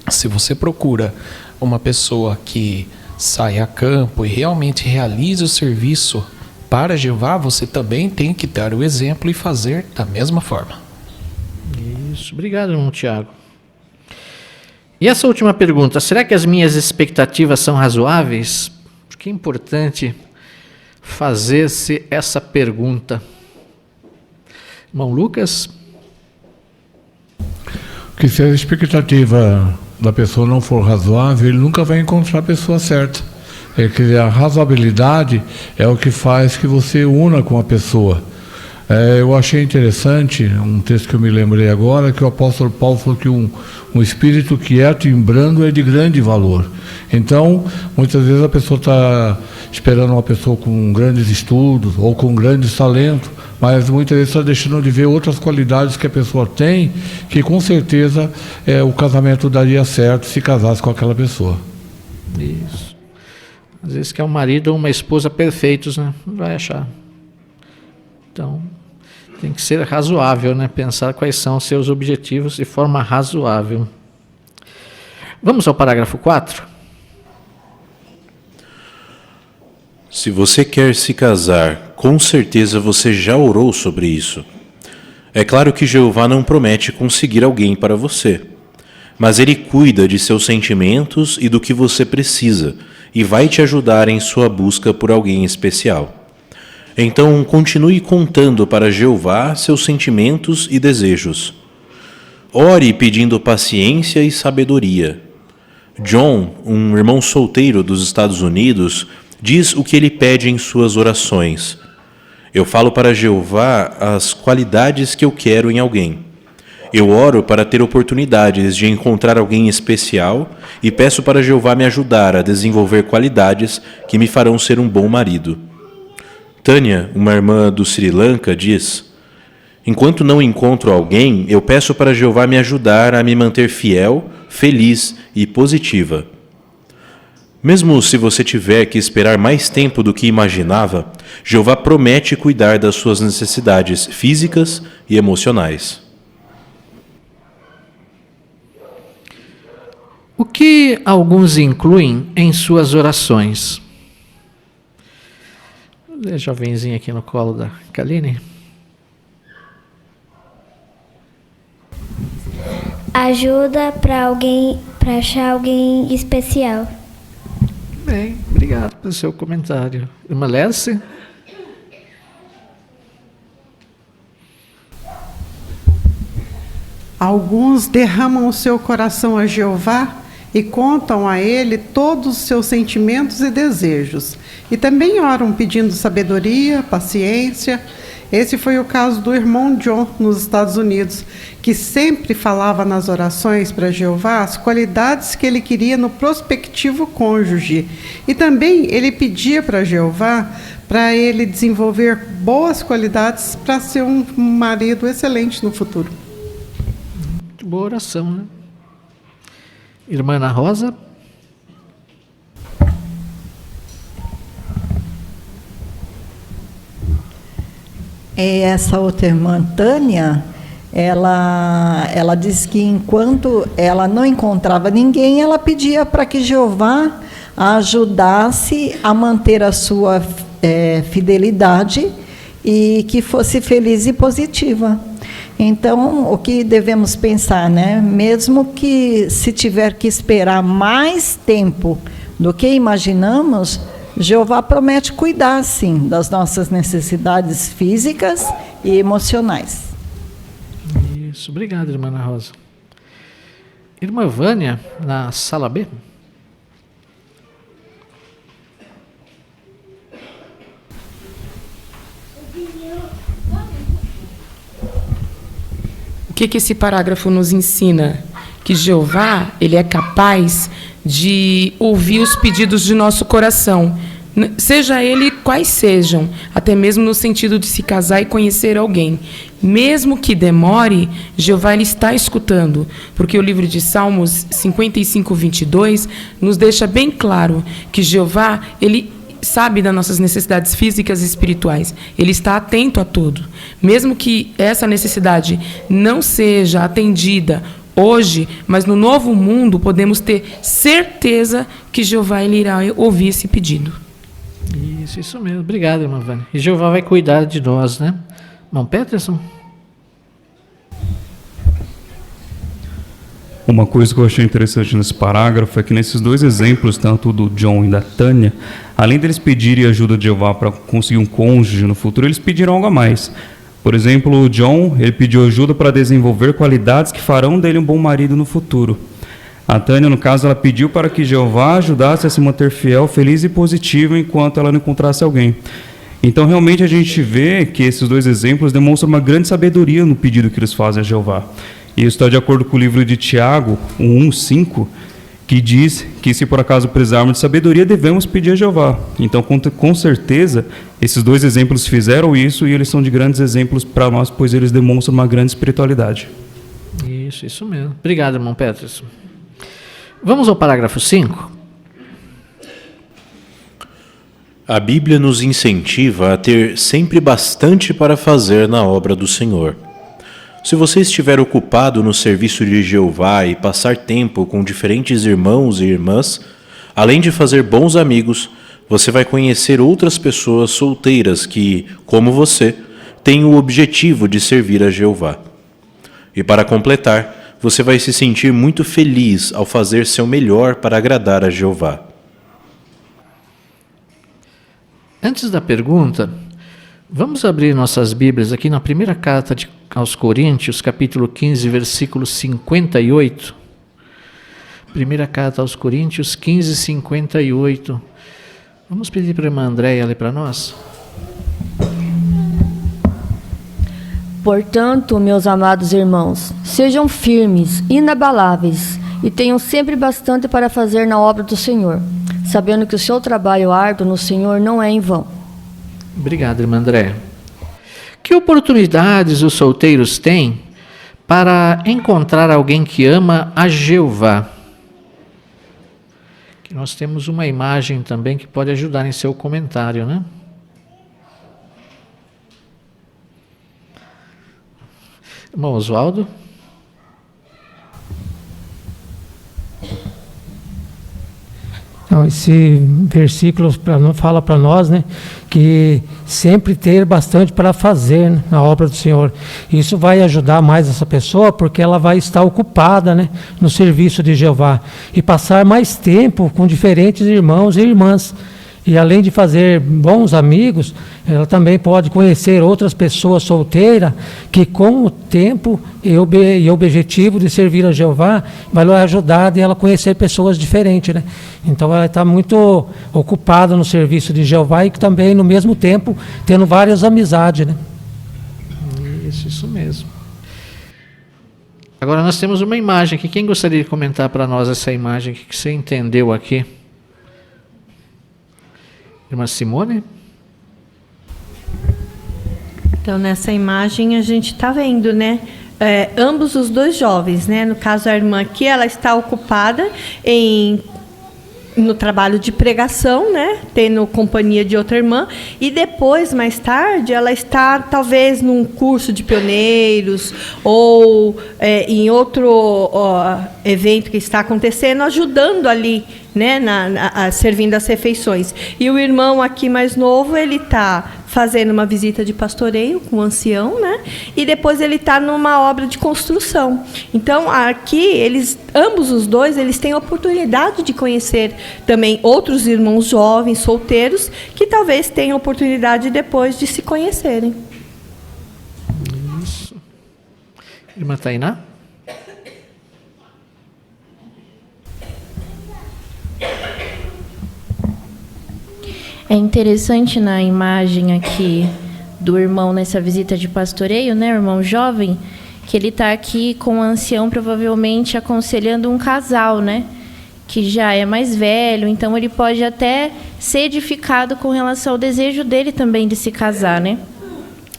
se você procura uma pessoa que sai a campo e realmente realize o serviço para Jeová, você também tem que dar o exemplo e fazer da mesma forma. Isso. Obrigado, irmão Tiago. E essa última pergunta, será que as minhas expectativas são razoáveis? Porque é importante fazer-se essa pergunta. Irmão Lucas? Que se a expectativa da pessoa não for razoável, ele nunca vai encontrar a pessoa certa. É que a razoabilidade é o que faz que você una com a pessoa. Eu achei interessante um texto que eu me lembrei agora, que o apóstolo Paulo falou que um espírito quieto e brando é de grande valor. Então, muitas vezes a pessoa está esperando uma pessoa com grandes estudos ou com grandes talentos, mas muitas vezes está deixando de ver outras qualidades que a pessoa tem, que com certeza o casamento daria certo se casasse com aquela pessoa. Isso. Às vezes quer um marido ou uma esposa perfeitos, né? Não vai achar. Então, tem que ser razoável, né? Pensar quais são os seus objetivos de forma razoável. Vamos ao parágrafo 4. Se você quer se casar, com certeza você já orou sobre isso. É claro que Jeová não promete conseguir alguém para você, mas Ele cuida de seus sentimentos e do que você precisa e vai te ajudar em sua busca por alguém especial. Então, continue contando para Jeová seus sentimentos e desejos. Ore pedindo paciência e sabedoria. John, um irmão solteiro dos Estados Unidos, diz o que ele pede em suas orações. Eu falo para Jeová as qualidades que eu quero em alguém. Eu oro para ter oportunidades de encontrar alguém especial e peço para Jeová me ajudar a desenvolver qualidades que me farão ser um bom marido. Tânia, uma irmã do Sri Lanka, diz: enquanto não encontro alguém, eu peço para Jeová me ajudar a me manter fiel, feliz e positiva. Mesmo se você tiver que esperar mais tempo do que imaginava, Jeová promete cuidar das suas necessidades físicas e emocionais. O que alguns incluem em suas orações? A jovenzinha aqui no colo da Kaline. Ajuda para achar alguém especial. Bem, obrigado pelo seu comentário. Irmã Lércia? Alguns derramam o seu coração a Jeová e contam a Ele todos os seus sentimentos e desejos. E também oram pedindo sabedoria, paciência. Esse foi o caso do irmão John, nos Estados Unidos, que sempre falava nas orações para Jeová as qualidades que ele queria no prospectivo cônjuge. E também ele pedia para Jeová para ele desenvolver boas qualidades para ser um marido excelente no futuro. Muito boa oração, né? Irmã Ana Rosa? Essa outra irmã, Tânia, ela disse que enquanto ela não encontrava ninguém, ela pedia para que Jeová a ajudasse a manter a sua fidelidade e que fosse feliz e positiva. Então, o que devemos pensar, né? Mesmo que se tiver que esperar mais tempo do que imaginamos, Jeová promete cuidar, sim, das nossas necessidades físicas e emocionais. Isso, obrigado, irmã Ana Rosa. Irmã Vânia, na sala B. O que esse parágrafo nos ensina? Que Jeová, ele é capaz de ouvir os pedidos de nosso coração, seja ele quais sejam, até mesmo no sentido de se casar e conhecer alguém. Mesmo que demore, Jeová ele está escutando, porque o livro de Salmos 55, 22 nos deixa bem claro que Jeová, ele sabe das nossas necessidades físicas e espirituais. Ele está atento a tudo. Mesmo que essa necessidade não seja atendida hoje, mas no novo mundo podemos ter certeza que Jeová ele irá ouvir esse pedido. Isso mesmo. Obrigado, irmã Vânia. E Jeová vai cuidar de nós, né? Irmão Peterson? Uma coisa que eu achei interessante nesse parágrafo é que nesses dois exemplos, tanto do John e da Tânia, além deles pedirem ajuda de Jeová para conseguir um cônjuge no futuro, eles pediram algo a mais. Por exemplo, o John, ele pediu ajuda para desenvolver qualidades que farão dele um bom marido no futuro. A Tânia, no caso, ela pediu para que Jeová ajudasse a se manter fiel, feliz e positivo enquanto ela não encontrasse alguém. Então, realmente, a gente vê que esses dois exemplos demonstram uma grande sabedoria no pedido que eles fazem a Jeová. E isso está de acordo com o livro de Tiago, 1:5, que diz que se por acaso precisarmos de sabedoria, devemos pedir a Jeová. Então, com certeza, esses dois exemplos fizeram isso e eles são de grandes exemplos para nós, pois eles demonstram uma grande espiritualidade. Isso mesmo. Obrigado, irmão Peterson. Vamos ao parágrafo 5. A Bíblia nos incentiva a ter sempre bastante para fazer na obra do Senhor. Se você estiver ocupado no serviço de Jeová e passar tempo com diferentes irmãos e irmãs, além de fazer bons amigos, você vai conhecer outras pessoas solteiras que, como você, têm o objetivo de servir a Jeová. E para completar, você vai se sentir muito feliz ao fazer seu melhor para agradar a Jeová. Antes da pergunta, vamos abrir nossas Bíblias aqui na primeira carta aos Coríntios, capítulo 15, versículo 58. Primeira carta aos Coríntios, 15, 58. Vamos pedir para a irmã Andréia ler para nós? Portanto, meus amados irmãos, sejam firmes, inabaláveis, e tenham sempre bastante para fazer na obra do Senhor, sabendo que o seu trabalho árduo no Senhor não é em vão. Obrigado, irmã Andréia. Que oportunidades os solteiros têm para encontrar alguém que ama a Jeová? Que nós temos uma imagem também que pode ajudar em seu comentário, né? Irmão Oswaldo? Então, esse versículo fala para nós, né, que sempre ter bastante para fazer, né, na obra do Senhor. Isso vai ajudar mais essa pessoa, porque ela vai estar ocupada, né, no serviço de Jeová e passar mais tempo com diferentes irmãos e irmãs. E além de fazer bons amigos, ela também pode conhecer outras pessoas solteiras que com o tempo e o objetivo de servir a Jeová vai lhe ajudar de ela conhecer pessoas diferentes, né? Então ela está muito ocupada no serviço de Jeová e também no mesmo tempo tendo várias amizades, né? Isso mesmo. Agora nós temos uma imagem aqui. Quem gostaria de comentar para nós essa imagem? O que você entendeu aqui? Irmã Simone? Então, nessa imagem a gente está vendo, né? Ambos os dois jovens, né? No caso, a irmã aqui, ela está ocupada no trabalho de pregação, né? Tendo companhia de outra irmã. E depois, mais tarde, ela está, talvez, num curso de pioneiros ou em outro evento que está acontecendo, ajudando ali, né? Servindo as refeições. E o irmão aqui mais novo, ele está fazendo uma visita de pastoreio com o ancião, né? E depois ele está numa obra de construção. Então, aqui, ambos os dois, eles têm a oportunidade de conhecer também outros irmãos jovens, solteiros, que talvez tenham oportunidade depois de se conhecerem. Isso. Irmã Tainá? É interessante na imagem aqui do irmão nessa visita de pastoreio, né, o irmão jovem, que ele está aqui com o ancião provavelmente aconselhando um casal, né, que já é mais velho, então ele pode até ser edificado com relação ao desejo dele também de se casar, né.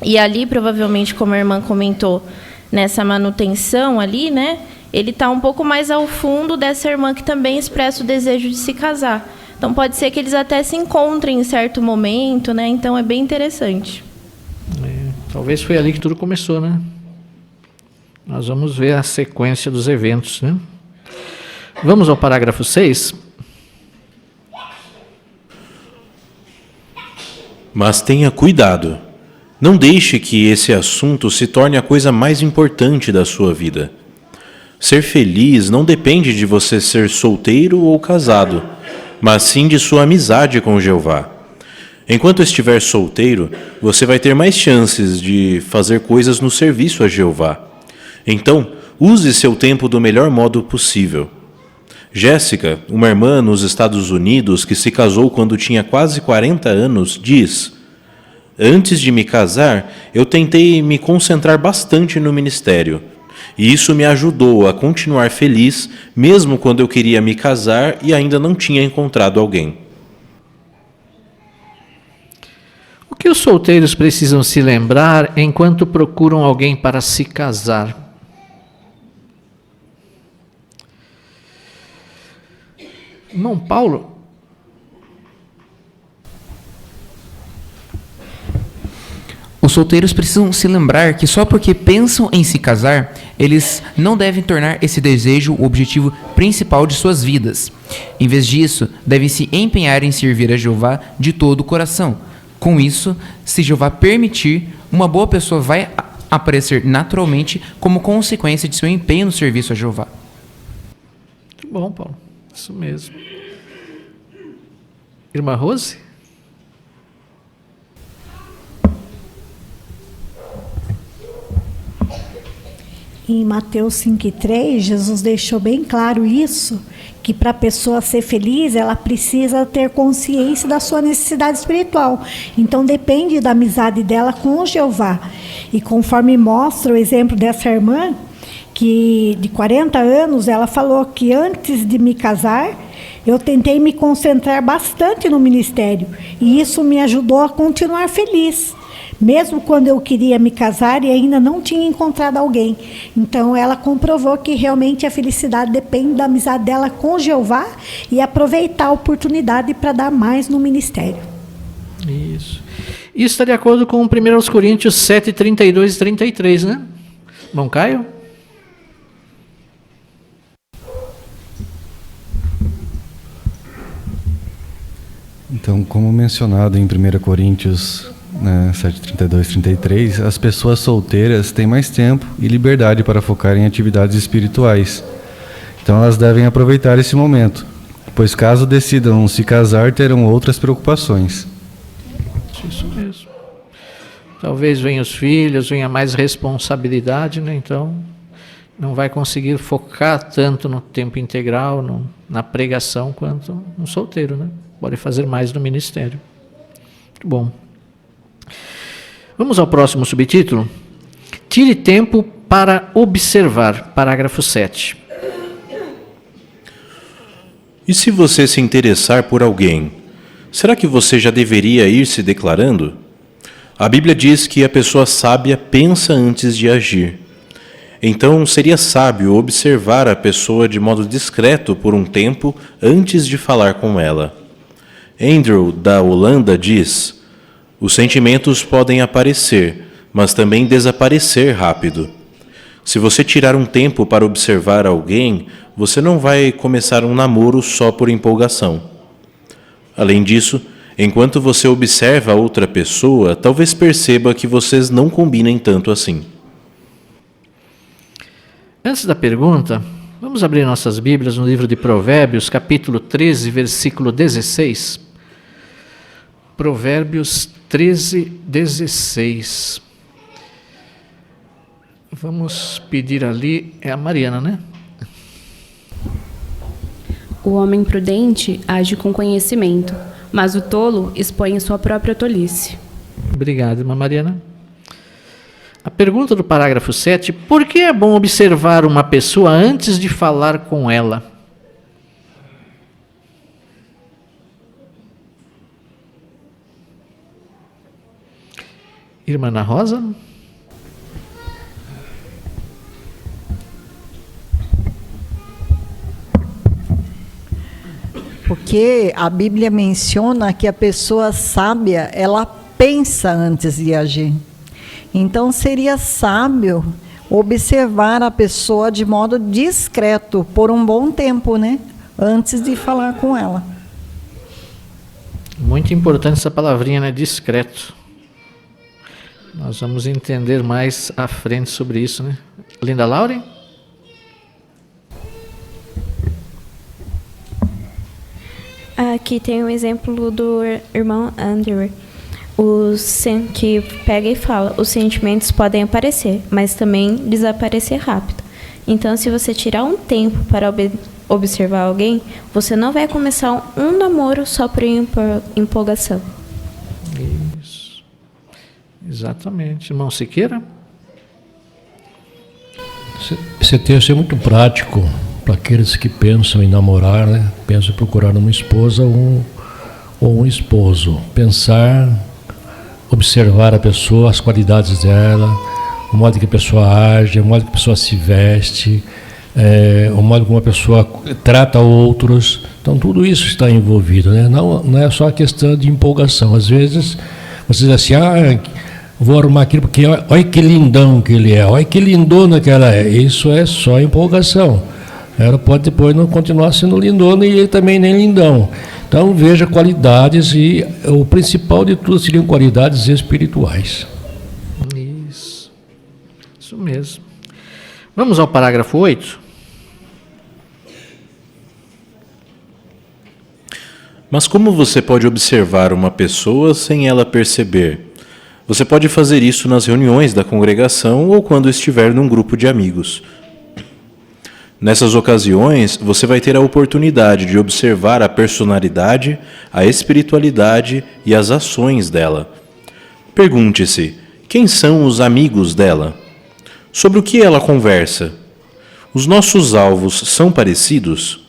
E ali, provavelmente, como a irmã comentou, nessa manutenção ali, né, ele está um pouco mais ao fundo dessa irmã que também expressa o desejo de se casar. Então, pode ser que eles até se encontrem em certo momento, né? Então, é bem interessante. Talvez foi ali que tudo começou, né? Nós vamos ver a sequência dos eventos, né? Vamos ao parágrafo 6. Mas tenha cuidado. Não deixe que esse assunto se torne a coisa mais importante da sua vida. Ser feliz não depende de você ser solteiro ou casado, mas sim de sua amizade com Jeová. Enquanto estiver solteiro, você vai ter mais chances de fazer coisas no serviço a Jeová. Então, use seu tempo do melhor modo possível. Jéssica, uma irmã nos Estados Unidos que se casou quando tinha quase 40 anos, diz: antes de me casar, eu tentei me concentrar bastante no ministério. E isso me ajudou a continuar feliz, mesmo quando eu queria me casar e ainda não tinha encontrado alguém. O que os solteiros precisam se lembrar enquanto procuram alguém para se casar? Irmão Paulo? Os solteiros precisam se lembrar que só porque pensam em se casar, eles não devem tornar esse desejo o objetivo principal de suas vidas. Em vez disso, devem se empenhar em servir a Jeová de todo o coração. Com isso, se Jeová permitir, uma boa pessoa vai aparecer naturalmente como consequência de seu empenho no serviço a Jeová. Muito bom, Paulo. Isso mesmo. Irmã Rose? em Mateus 5,3, Jesus deixou bem claro isso, que para a pessoa ser feliz, ela precisa ter consciência da sua necessidade espiritual. Então, depende da amizade dela com o Jeová. E conforme mostra o exemplo dessa irmã, que de 40 anos, ela falou que antes de me casar, eu tentei me concentrar bastante no ministério. E isso me ajudou a continuar feliz, mesmo quando eu queria me casar e ainda não tinha encontrado alguém. Então, ela comprovou que realmente a felicidade depende da amizade dela com Jeová e aproveitar a oportunidade para dar mais no ministério. Isso. Isso está de acordo com 1 Coríntios 7, 32 e 33, né? Bom, Caio? Então, como mencionado em 1 Coríntios 7, 32 e 33, as pessoas solteiras têm mais tempo e liberdade para focar em atividades espirituais. Então, elas devem aproveitar esse momento, pois caso decidam se casar, terão outras preocupações. Isso mesmo. Talvez venham os filhos, venha mais responsabilidade, né? Então não vai conseguir focar tanto no tempo integral, na pregação, quanto um solteiro, né? Pode fazer mais no ministério. Muito bom. Vamos ao próximo subtítulo. Tire tempo para observar, parágrafo 7. E se você se interessar por alguém, será que você já deveria ir se declarando? A Bíblia diz que a pessoa sábia pensa antes de agir. Então, seria sábio observar a pessoa de modo discreto por um tempo antes de falar com ela. Andrew, da Holanda, diz: os sentimentos podem aparecer, mas também desaparecer rápido. Se você tirar um tempo para observar alguém, você não vai começar um namoro só por empolgação. Além disso, enquanto você observa a outra pessoa, talvez perceba que vocês não combinem tanto assim. Antes da pergunta, vamos abrir nossas Bíblias no livro de Provérbios, capítulo 13, versículo 16. Provérbios 13, 16. Vamos pedir ali, é a Mariana, né? O homem prudente age com conhecimento, mas o tolo expõe sua própria tolice. Obrigado, irmã Mariana. A pergunta do parágrafo 7, por que é bom observar uma pessoa antes de falar com ela? Irmã Ana Rosa? Porque a Bíblia menciona que a pessoa sábia, ela pensa antes de agir. Então, seria sábio observar a pessoa de modo discreto, por um bom tempo, né? Antes de falar com ela. Muito importante essa palavrinha, né? Discreto. Nós vamos entender mais à frente sobre isso, né? Linda Lauren? Aqui tem um exemplo do irmão Andrew, que pega e fala: os sentimentos podem aparecer, mas também desaparecer rápido. Então, se você tirar um tempo para observar alguém, você não vai começar um namoro só por empolgação. Isso. Exatamente. Irmão Siqueira? Esse texto é muito prático para aqueles que pensam em namorar, né? Pensam em procurar uma esposa ou um esposo. Pensar, observar a pessoa, as qualidades dela, o modo que a pessoa age, o modo que a pessoa se veste, o modo como a pessoa trata outros. Então, tudo isso está envolvido, né? Não é só a questão de empolgação. Às vezes, você diz assim: vou arrumar aquilo porque olha que lindão que ele é, olha que lindona que ela é. Isso é só empolgação. Ela pode depois não continuar sendo lindona e ele também nem lindão. Então, veja qualidades, e o principal de tudo seriam qualidades espirituais. Isso mesmo. Vamos ao parágrafo 8. Mas como você pode observar uma pessoa sem ela perceber? Você pode fazer isso nas reuniões da congregação ou quando estiver num grupo de amigos. Nessas ocasiões, você vai ter a oportunidade de observar a personalidade, a espiritualidade e as ações dela. Pergunte-se: quem são os amigos dela? Sobre o que ela conversa? Os nossos alvos são parecidos?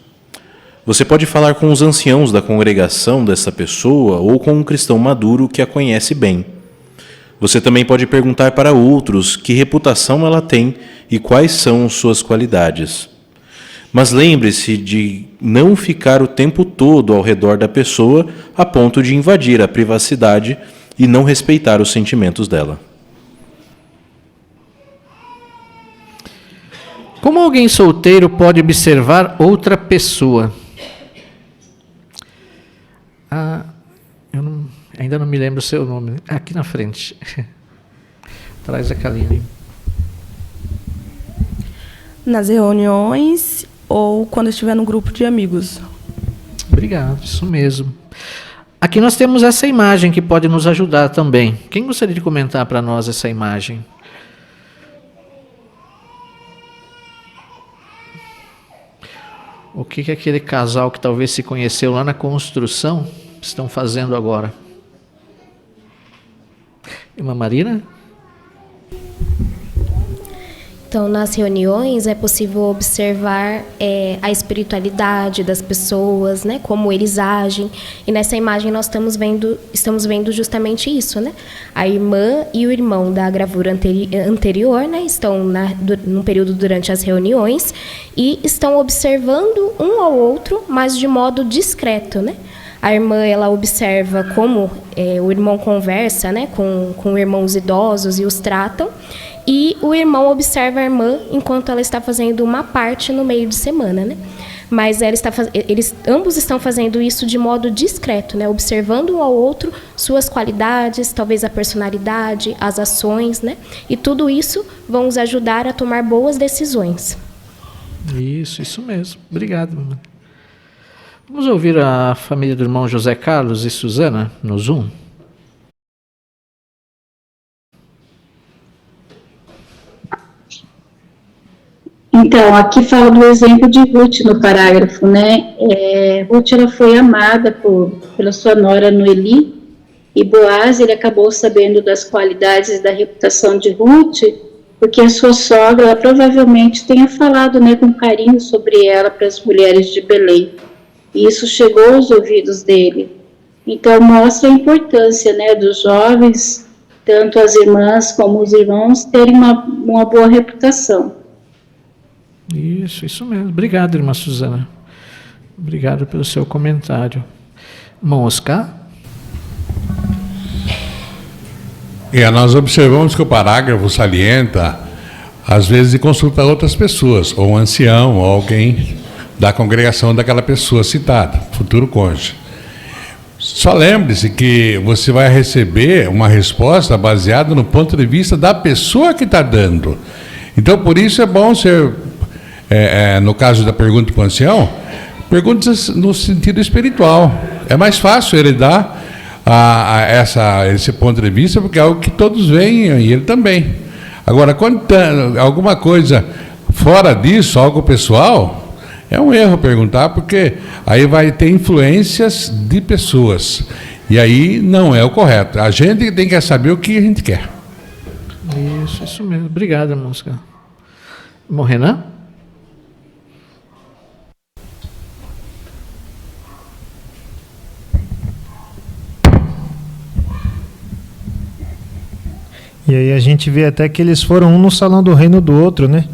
Você pode falar com os anciãos da congregação dessa pessoa ou com um cristão maduro que a conhece bem. Você também pode perguntar para outros que reputação ela tem e quais são suas qualidades. Mas lembre-se de não ficar o tempo todo ao redor da pessoa a ponto de invadir a privacidade e não respeitar os sentimentos dela. Como alguém solteiro pode observar outra pessoa? Ainda não me lembro o seu nome. Aqui na frente. Traz a Kaline. Nas reuniões ou quando estiver num grupo de amigos. Obrigado, isso mesmo. Aqui nós temos essa imagem que pode nos ajudar também. Quem gostaria de comentar para nós essa imagem? O que aquele casal que talvez se conheceu lá na construção estão fazendo agora? Irmã Marina? Então, nas reuniões é possível observar a espiritualidade das pessoas, né, como eles agem. E nessa imagem nós estamos vendo justamente isso, né? A irmã e o irmão da gravura anterior, né, estão num período durante as reuniões e estão observando um ao outro, mas de modo discreto, né? A irmã, ela observa como o irmão conversa, né, com irmãos idosos e os tratam. E o irmão observa a irmã enquanto ela está fazendo uma parte no meio de semana, né? Mas ambos estão fazendo isso de modo discreto, né? Observando um ao outro suas qualidades, talvez a personalidade, as ações, né? E tudo isso vão nos ajudar a tomar boas decisões. Isso mesmo. Obrigado, mamãe. Vamos ouvir a família do irmão José Carlos e Suzana no Zoom? Então, aqui fala do exemplo de Ruth no parágrafo, né? Ruth, ela foi amada pela sua nora Noeli, e Boaz, ele acabou sabendo das qualidades e da reputação de Ruth, porque a sua sogra, ela provavelmente tenha falado, né, com carinho sobre ela para as mulheres de Belém, e isso chegou aos ouvidos dele. Então, mostra a importância, né, dos jovens, tanto as irmãs como os irmãos, terem uma boa reputação. Isso mesmo. Obrigado, irmã Suzana. Obrigado pelo seu comentário. Irmão Oscar? Nós observamos que o parágrafo salienta, às vezes, de consultar outras pessoas, ou um ancião, ou alguém da congregação daquela pessoa citada, futuro cônjuge. Só lembre-se que você vai receber uma resposta baseada no ponto de vista da pessoa que está dando. Então, por isso é bom ser... no caso da pergunta para o ancião, perguntas no sentido espiritual. É mais fácil ele dar esse ponto de vista, porque é algo que todos veem e ele também. Agora, quando tem alguma coisa fora disso, algo pessoal, é um erro perguntar, porque aí vai ter influências de pessoas. E aí não é o correto. A gente tem que saber o que a gente quer. Isso mesmo. Obrigado, irmão Oscar. Irmão Renan? E aí a gente vê até que eles foram um no salão do reino do outro, né?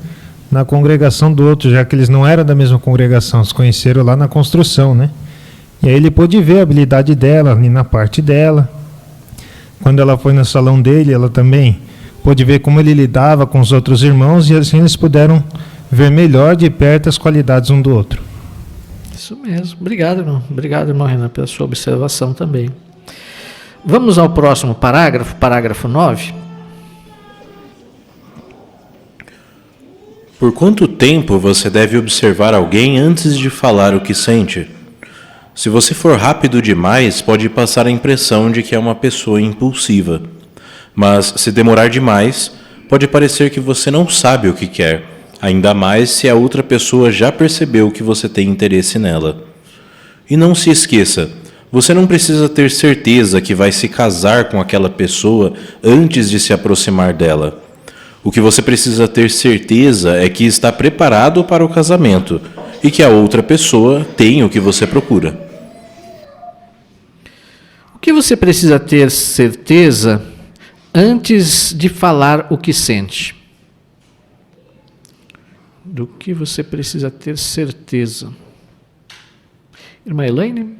Na congregação do outro, já que eles não eram da mesma congregação, se conheceram lá na construção, né? E aí ele pôde ver a habilidade dela, ali na parte dela. Quando ela foi no salão dele, ela também pôde ver como ele lidava com os outros irmãos, e assim eles puderam ver melhor de perto as qualidades um do outro. Isso mesmo. Obrigado, irmão. Obrigado, irmão Renan, pela sua observação também. Vamos ao próximo parágrafo, parágrafo 9. Por quanto tempo você deve observar alguém antes de falar o que sente? Se você for rápido demais, pode passar a impressão de que é uma pessoa impulsiva. Mas se demorar demais, pode parecer que você não sabe o que quer, ainda mais se a outra pessoa já percebeu que você tem interesse nela. E não se esqueça, você não precisa ter certeza que vai se casar com aquela pessoa antes de se aproximar dela. O que você precisa ter certeza é que está preparado para o casamento e que a outra pessoa tem o que você procura. O que você precisa ter certeza antes de falar o que sente? Do que você precisa ter certeza? Irmã Elaine?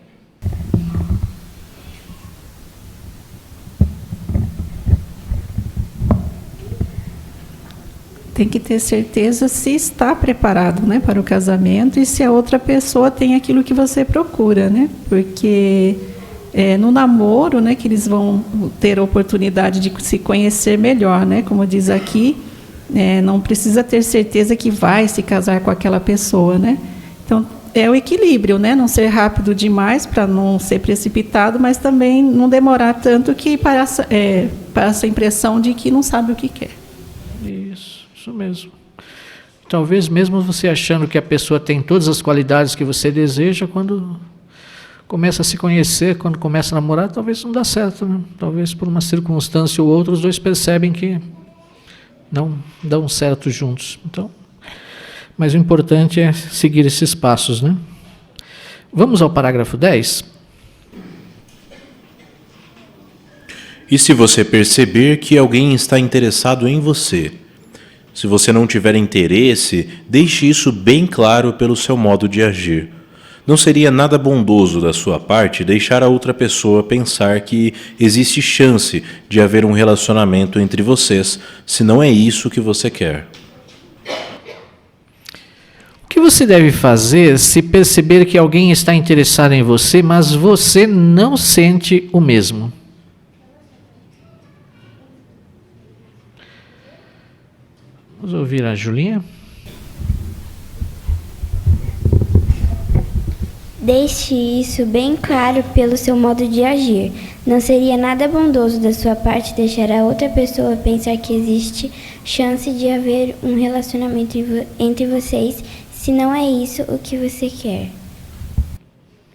Tem que ter certeza se está preparado, né, para o casamento e se a outra pessoa tem aquilo que você procura, né? Porque no namoro, né, que eles vão ter a oportunidade de se conhecer melhor, né? Como diz aqui, não precisa ter certeza que vai se casar com aquela pessoa, né? Então, é o equilíbrio, né? Não ser rápido demais para não ser precipitado, mas também não demorar tanto que para essa impressão de que não sabe o que quer. Isso mesmo. Talvez mesmo você achando que a pessoa tem todas as qualidades que você deseja, quando começa a se conhecer, quando começa a namorar, talvez não dá certo, né? Talvez por uma circunstância ou outra, os dois percebem que não dão certo juntos. Então, mas o importante é seguir esses passos, né? Vamos ao parágrafo 10. E se você perceber que alguém está interessado em você? Se você não tiver interesse, deixe isso bem claro pelo seu modo de agir. Não seria nada bondoso da sua parte deixar a outra pessoa pensar que existe chance de haver um relacionamento entre vocês, se não é isso que você quer. O que você deve fazer se perceber que alguém está interessado em você, mas você não sente o mesmo? Vamos ouvir a Julinha. Deixe isso bem claro pelo seu modo de agir. Não seria nada bondoso da sua parte deixar a outra pessoa pensar que existe chance de haver um relacionamento entre vocês, se não é isso o que você quer.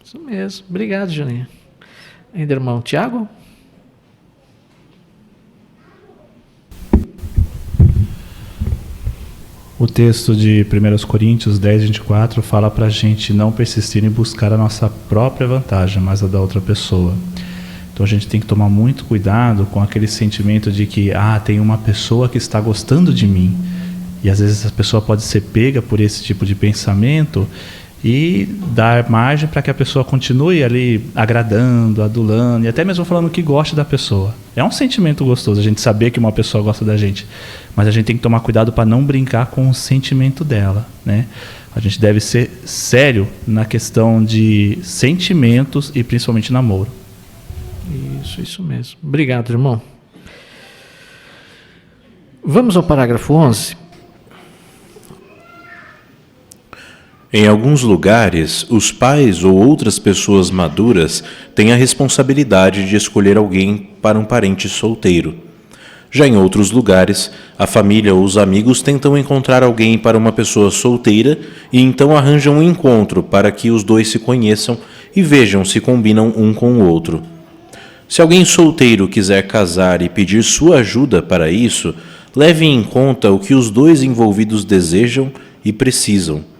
Isso mesmo. Obrigado, Julinha. Ainda, irmão Tiago? O texto de 1 Coríntios 10, 24 fala para a gente não persistir em buscar a nossa própria vantagem, mas a da outra pessoa. Então a gente tem que tomar muito cuidado com aquele sentimento de que tem uma pessoa que está gostando de mim. E às vezes essa pessoa pode ser pega por esse tipo de pensamento e dar margem para que a pessoa continue ali agradando, adulando e até mesmo falando que gosta da pessoa. É um sentimento gostoso a gente saber que uma pessoa gosta da gente, mas a gente tem que tomar cuidado para não brincar com o sentimento dela, né? A gente deve ser sério na questão de sentimentos e principalmente namoro. Isso mesmo. Obrigado, irmão. Vamos ao parágrafo 11. Em alguns lugares, os pais ou outras pessoas maduras têm a responsabilidade de escolher alguém para um parente solteiro. Já em outros lugares, a família ou os amigos tentam encontrar alguém para uma pessoa solteira e então arranjam um encontro para que os dois se conheçam e vejam se combinam um com o outro. Se alguém solteiro quiser casar e pedir sua ajuda para isso, leve em conta o que os dois envolvidos desejam e precisam.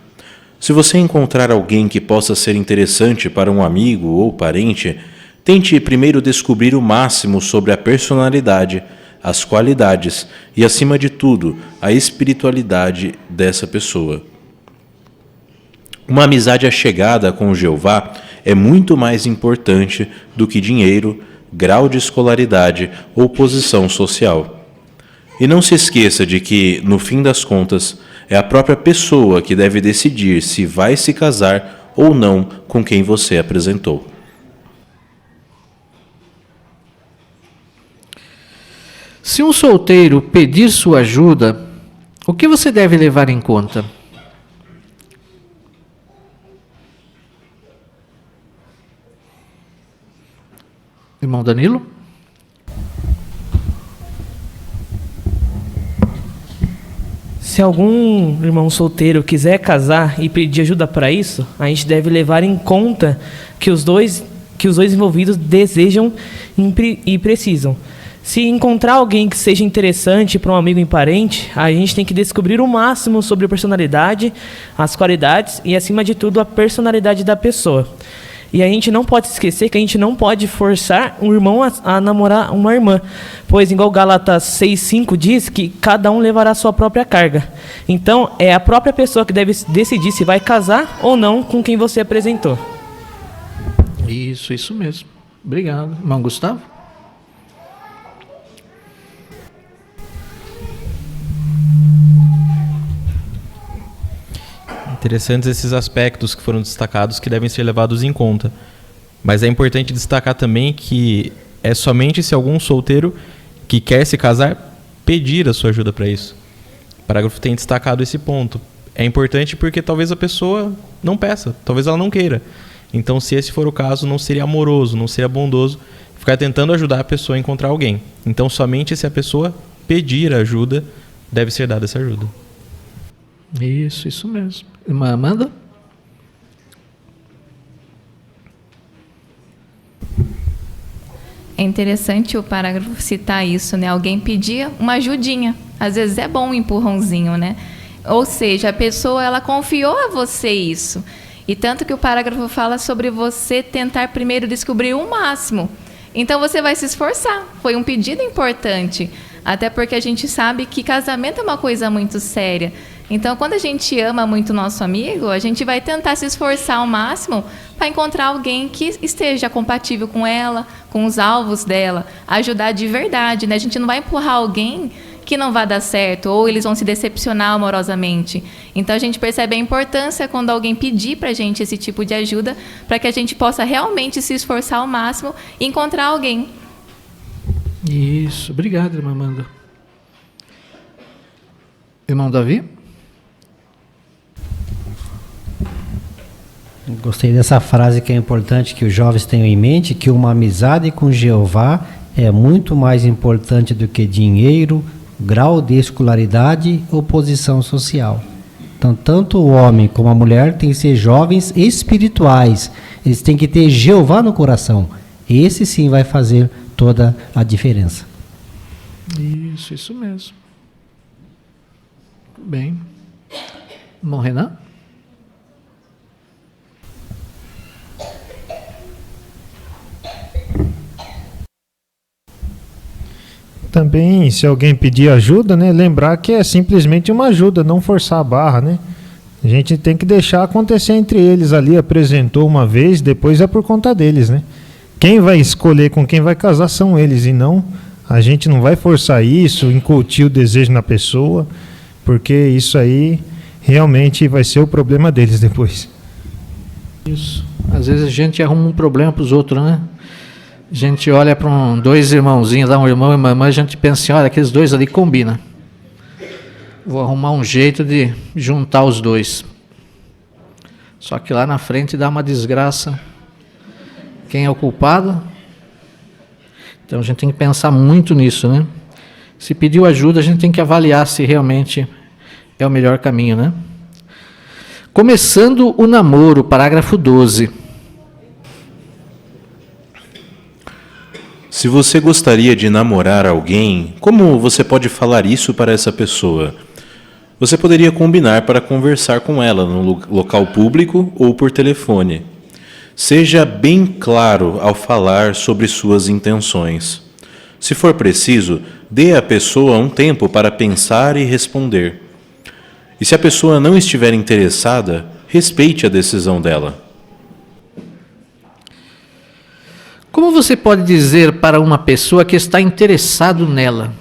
Se você encontrar alguém que possa ser interessante para um amigo ou parente, tente primeiro descobrir o máximo sobre a personalidade, as qualidades e, acima de tudo, a espiritualidade dessa pessoa. Uma amizade achegada com Jeová é muito mais importante do que dinheiro, grau de escolaridade ou posição social. E não se esqueça de que, no fim das contas, é a própria pessoa que deve decidir se vai se casar ou não com quem você apresentou. Se um solteiro pedir sua ajuda, o que você deve levar em conta? Irmão Danilo? se algum irmão solteiro quiser casar e pedir ajuda para isso, a gente deve levar em conta que os dois envolvidos desejam e precisam. Se encontrar alguém que seja interessante para um amigo e parente, a gente tem que descobrir o máximo sobre a personalidade, as qualidades e, acima de tudo, a personalidade da pessoa. E a gente não pode esquecer que a gente não pode forçar um irmão a namorar uma irmã, pois, igual Gálatas 6:5 diz, que cada um levará a sua própria carga. Então, é a própria pessoa que deve decidir se vai casar ou não com quem você apresentou. Isso mesmo. Obrigado. Irmão Gustavo? Interessantes esses aspectos que foram destacados que devem ser levados em conta. Mas é importante destacar também que é somente se algum solteiro que quer se casar pedir a sua ajuda para isso. O parágrafo tem destacado esse ponto. É importante porque talvez a pessoa não peça, talvez ela não queira. Então, se esse for o caso, não seria amoroso, não seria bondoso ficar tentando ajudar a pessoa a encontrar alguém. Então, somente se a pessoa pedir ajuda, deve ser dada essa ajuda. Isso mesmo. Irmã Amanda? É interessante o parágrafo citar isso, né? Alguém pedia uma ajudinha. Às vezes é bom um empurrãozinho, né? Ou seja, a pessoa, ela confiou a você isso. E tanto que o parágrafo fala sobre você tentar primeiro descobrir o máximo. Então você vai se esforçar. Foi um pedido importante. Até porque a gente sabe que casamento é uma coisa muito séria. Então, quando a gente ama muito o nosso amigo, a gente vai tentar se esforçar ao máximo para encontrar alguém que esteja compatível com ela, com os alvos dela, ajudar de verdade, né? A gente não vai empurrar alguém que não vai dar certo, ou eles vão se decepcionar amorosamente. Então, a gente percebe a importância quando alguém pedir para a gente esse tipo de ajuda, para que a gente possa realmente se esforçar ao máximo e encontrar alguém. Isso. Obrigado, irmã Amanda. Irmão Davi? Gostei dessa frase que é importante que os jovens tenham em mente, que uma amizade com Jeová é muito mais importante do que dinheiro, grau de escolaridade ou posição social. Então, tanto o homem como a mulher têm que ser jovens espirituais. Eles têm que ter Jeová no coração. Esse sim vai fazer toda a diferença. Isso mesmo. Bem. Irmão Renan? Também, se alguém pedir ajuda, né, lembrar que é simplesmente uma ajuda, não forçar a barra, né? A gente tem que deixar acontecer entre eles ali, apresentou uma vez, depois é por conta deles, né? Quem vai escolher com quem vai casar são eles, e não, a gente não vai forçar isso, incutir o desejo na pessoa, porque isso aí realmente vai ser o problema deles depois. Isso. Às vezes a gente arruma um problema para os outros, né? A gente olha para dois irmãozinhos, dá um irmão e uma irmã, a gente pensa assim, olha, aqueles dois ali combinam. Vou arrumar um jeito de juntar os dois. Só que lá na frente dá uma desgraça. Quem é o culpado? Então a gente tem que pensar muito nisso, né? Se pediu ajuda, a gente tem que avaliar se realmente é o melhor caminho, né? Começando o namoro, parágrafo 12. Se você gostaria de namorar alguém, como você pode falar isso para essa pessoa? Você poderia combinar para conversar com ela no local público ou por telefone. Seja bem claro ao falar sobre suas intenções. Se for preciso, dê à pessoa um tempo para pensar e responder. E se a pessoa não estiver interessada, respeite a decisão dela. Como você pode dizer para uma pessoa que está interessado nela?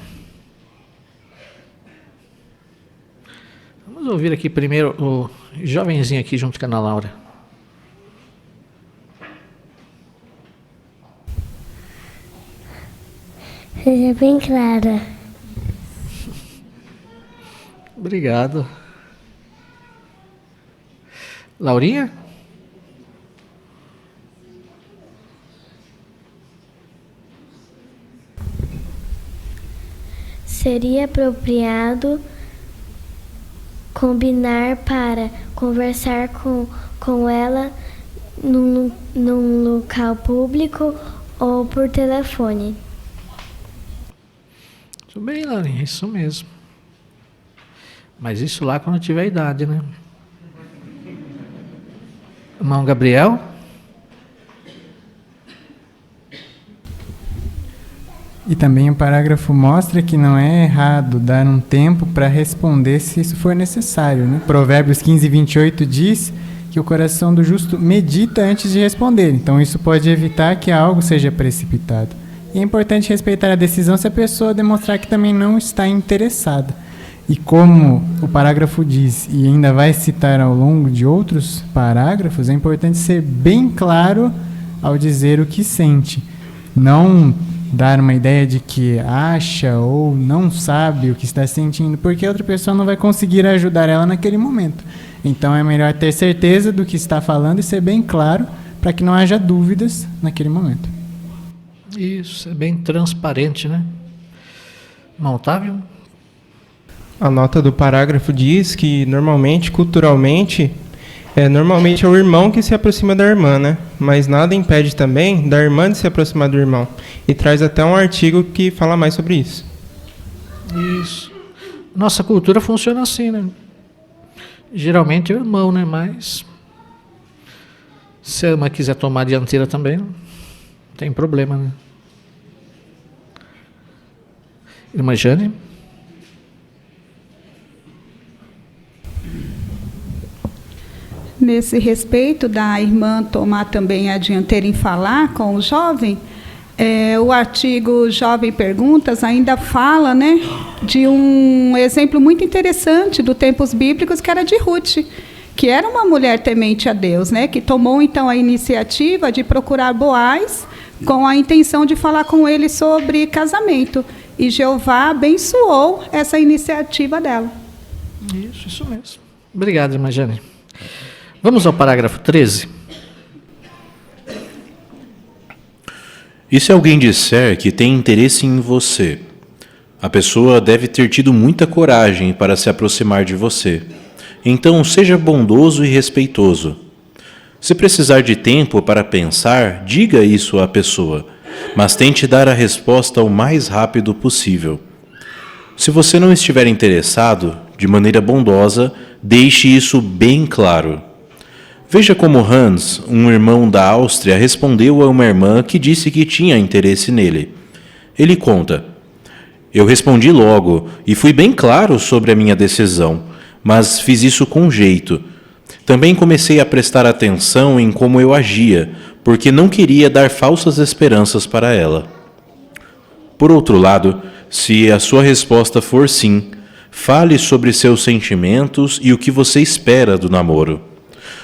Vamos ouvir aqui primeiro o jovenzinho aqui junto com a Ana Laura. Seja bem clara. Obrigado. Laurinha? Seria apropriado combinar para conversar com ela num local público ou por telefone. Tudo bem, Laurinha, isso mesmo. Mas isso lá quando tiver idade, né? Irmão Gabriel? E também o parágrafo mostra que não é errado dar um tempo para responder se isso for necessário, né? Provérbios 15:28 diz que o coração do justo medita antes de responder. Então isso pode evitar que algo seja precipitado. E é importante respeitar a decisão se a pessoa demonstrar que também não está interessada. E como o parágrafo diz, e ainda vai citar ao longo de outros parágrafos, é importante ser bem claro ao dizer o que sente. Não dar uma ideia de que acha ou não sabe o que está sentindo, porque a outra pessoa não vai conseguir ajudar ela naquele momento. Então é melhor ter certeza do que está falando e ser bem claro para que não haja dúvidas naquele momento. Isso, é bem transparente, né? Irmão Otávio? A nota do parágrafo diz que normalmente, culturalmente, normalmente é o irmão que se aproxima da irmã, né? Mas nada impede também da irmã de se aproximar do irmão. E traz até um artigo que fala mais sobre isso. Isso. Nossa cultura funciona assim, né? Geralmente é o irmão, né? Mas se a irmã quiser tomar a dianteira também, não tem problema, né? Irmã Jane? Nesse respeito da irmã tomar também a dianteira em falar com o jovem, o artigo Jovem Perguntas ainda fala, né, de um exemplo muito interessante do tempos bíblicos, que era de Ruth, que era uma mulher temente a Deus, né, que tomou então a iniciativa de procurar Boaz com a intenção de falar com ele sobre casamento. E Jeová abençoou essa iniciativa dela. Isso mesmo. Obrigado, irmã Jane. Vamos ao parágrafo 13. E se alguém disser que tem interesse em você, a pessoa deve ter tido muita coragem para se aproximar de você. Então, seja bondoso e respeitoso. Se precisar de tempo para pensar, diga isso à pessoa, mas tente dar a resposta o mais rápido possível. Se você não estiver interessado, de maneira bondosa, deixe isso bem claro. Veja como Hans, um irmão da Áustria, respondeu a uma irmã que disse que tinha interesse nele. Ele conta: eu respondi logo e fui bem claro sobre a minha decisão, mas fiz isso com jeito. Também comecei a prestar atenção em como eu agia, porque não queria dar falsas esperanças para ela. Por outro lado, se a sua resposta for sim, fale sobre seus sentimentos e o que você espera do namoro.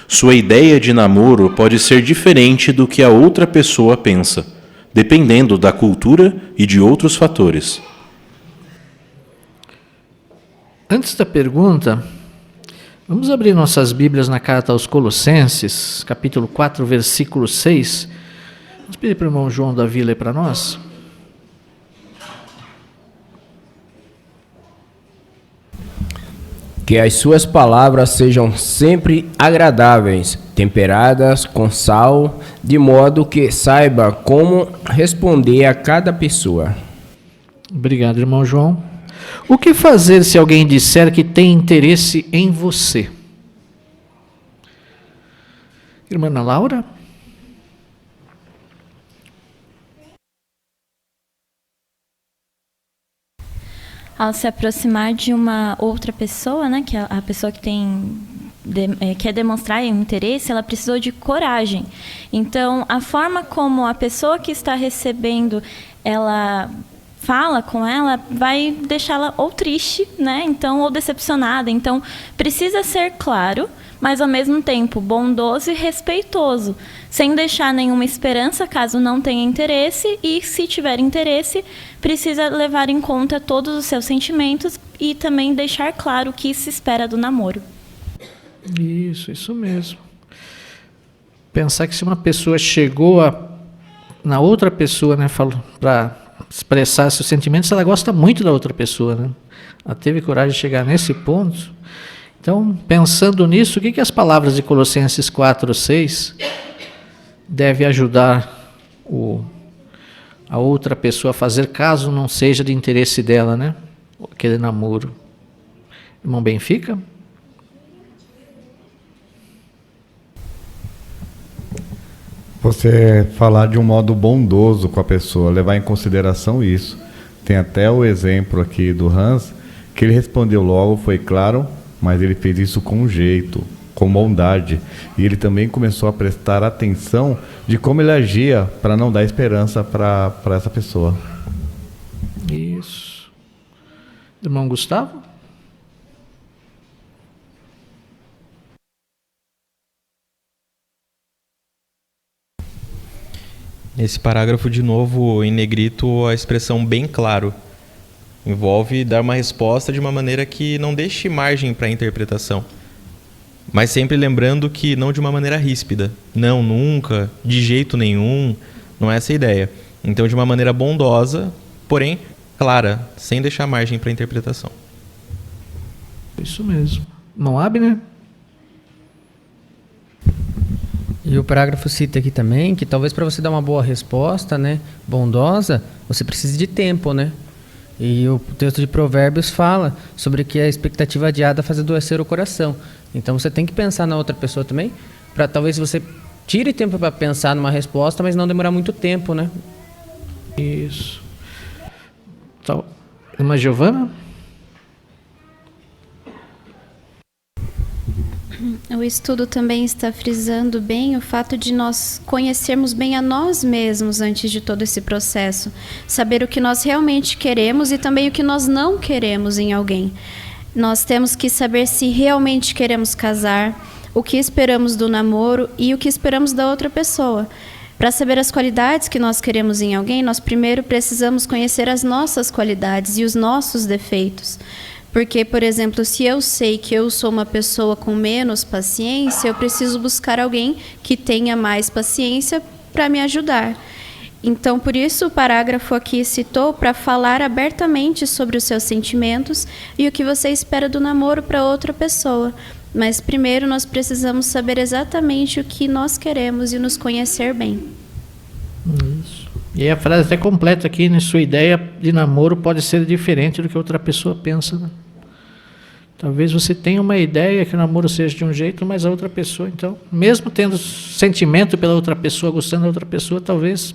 Sua ideia de namoro pode ser diferente do que a outra pessoa pensa, dependendo da cultura e de outros fatores. Antes da pergunta, vamos abrir nossas Bíblias na carta aos Colossenses, capítulo 4, versículo 6. Vamos pedir para o irmão João Davi ler para nós. Que as suas palavras sejam sempre agradáveis, temperadas com sal, de modo que saiba como responder a cada pessoa. Obrigado, irmão João. O que fazer se alguém disser que tem interesse em você? Irmã Ana Laura? Ao se aproximar de uma outra pessoa, né, que é a pessoa que quer demonstrar um interesse, ela precisou de coragem. Então, a forma como a pessoa que está recebendo, ela fala com ela, vai deixá-la ou triste, né, então, ou decepcionada. Então, precisa ser claro, mas ao mesmo tempo bondoso e respeitoso, sem deixar nenhuma esperança caso não tenha interesse, e se tiver interesse, precisa levar em conta todos os seus sentimentos e também deixar claro o que se espera do namoro. Isso mesmo. Pensar que se uma pessoa chegou na outra pessoa, né, para expressar seus sentimentos, ela gosta muito da outra pessoa, né? Ela teve coragem de chegar nesse ponto. Então, pensando nisso, o que as palavras de Colossenses 4:6 devem ajudar a outra pessoa a fazer, caso não seja de interesse dela, né? Aquele namoro. Irmão Benfica? Você falar de um modo bondoso com a pessoa, levar em consideração isso. Tem até o exemplo aqui do Hans, que ele respondeu logo, foi claro, mas ele fez isso com jeito, com bondade. E ele também começou a prestar atenção de como ele agia para não dar esperança para essa pessoa. Isso. Irmão Gustavo? Nesse parágrafo, de novo, em negrito, a expressão bem claro. Envolve dar uma resposta de uma maneira que não deixe margem para interpretação. Mas sempre lembrando que não de uma maneira ríspida. Não, nunca, de jeito nenhum, não é essa a ideia. Então, de uma maneira bondosa, porém clara, sem deixar margem para interpretação. Isso mesmo. Não abre, né? E o parágrafo cita aqui também que talvez para você dar uma boa resposta, né, bondosa, você precise de tempo, né? E o texto de Provérbios fala sobre que a expectativa adiada faz adoecer o coração. Então você tem que pensar na outra pessoa também, para talvez você tire tempo para pensar numa resposta, mas não demorar muito tempo, né? Isso. Então, irmã Giovana? O estudo também está frisando bem o fato de nós conhecermos bem a nós mesmos antes de todo esse processo. Saber o que nós realmente queremos e também o que nós não queremos em alguém. Nós temos que saber se realmente queremos casar, o que esperamos do namoro e o que esperamos da outra pessoa. Para saber as qualidades que nós queremos em alguém, nós primeiro precisamos conhecer as nossas qualidades e os nossos defeitos. Porque, por exemplo, se eu sei que eu sou uma pessoa com menos paciência, eu preciso buscar alguém que tenha mais paciência para me ajudar. Então, por isso, o parágrafo aqui citou para falar abertamente sobre os seus sentimentos e o que você espera do namoro para outra pessoa. Mas, primeiro, nós precisamos saber exatamente o que nós queremos e nos conhecer bem. Isso. E a frase até completa aqui, né? Sua ideia de namoro pode ser diferente do que outra pessoa pensa, né? Talvez você tenha uma ideia que o namoro seja de um jeito, mas a outra pessoa, então, mesmo tendo sentimento pela outra pessoa, gostando da outra pessoa, talvez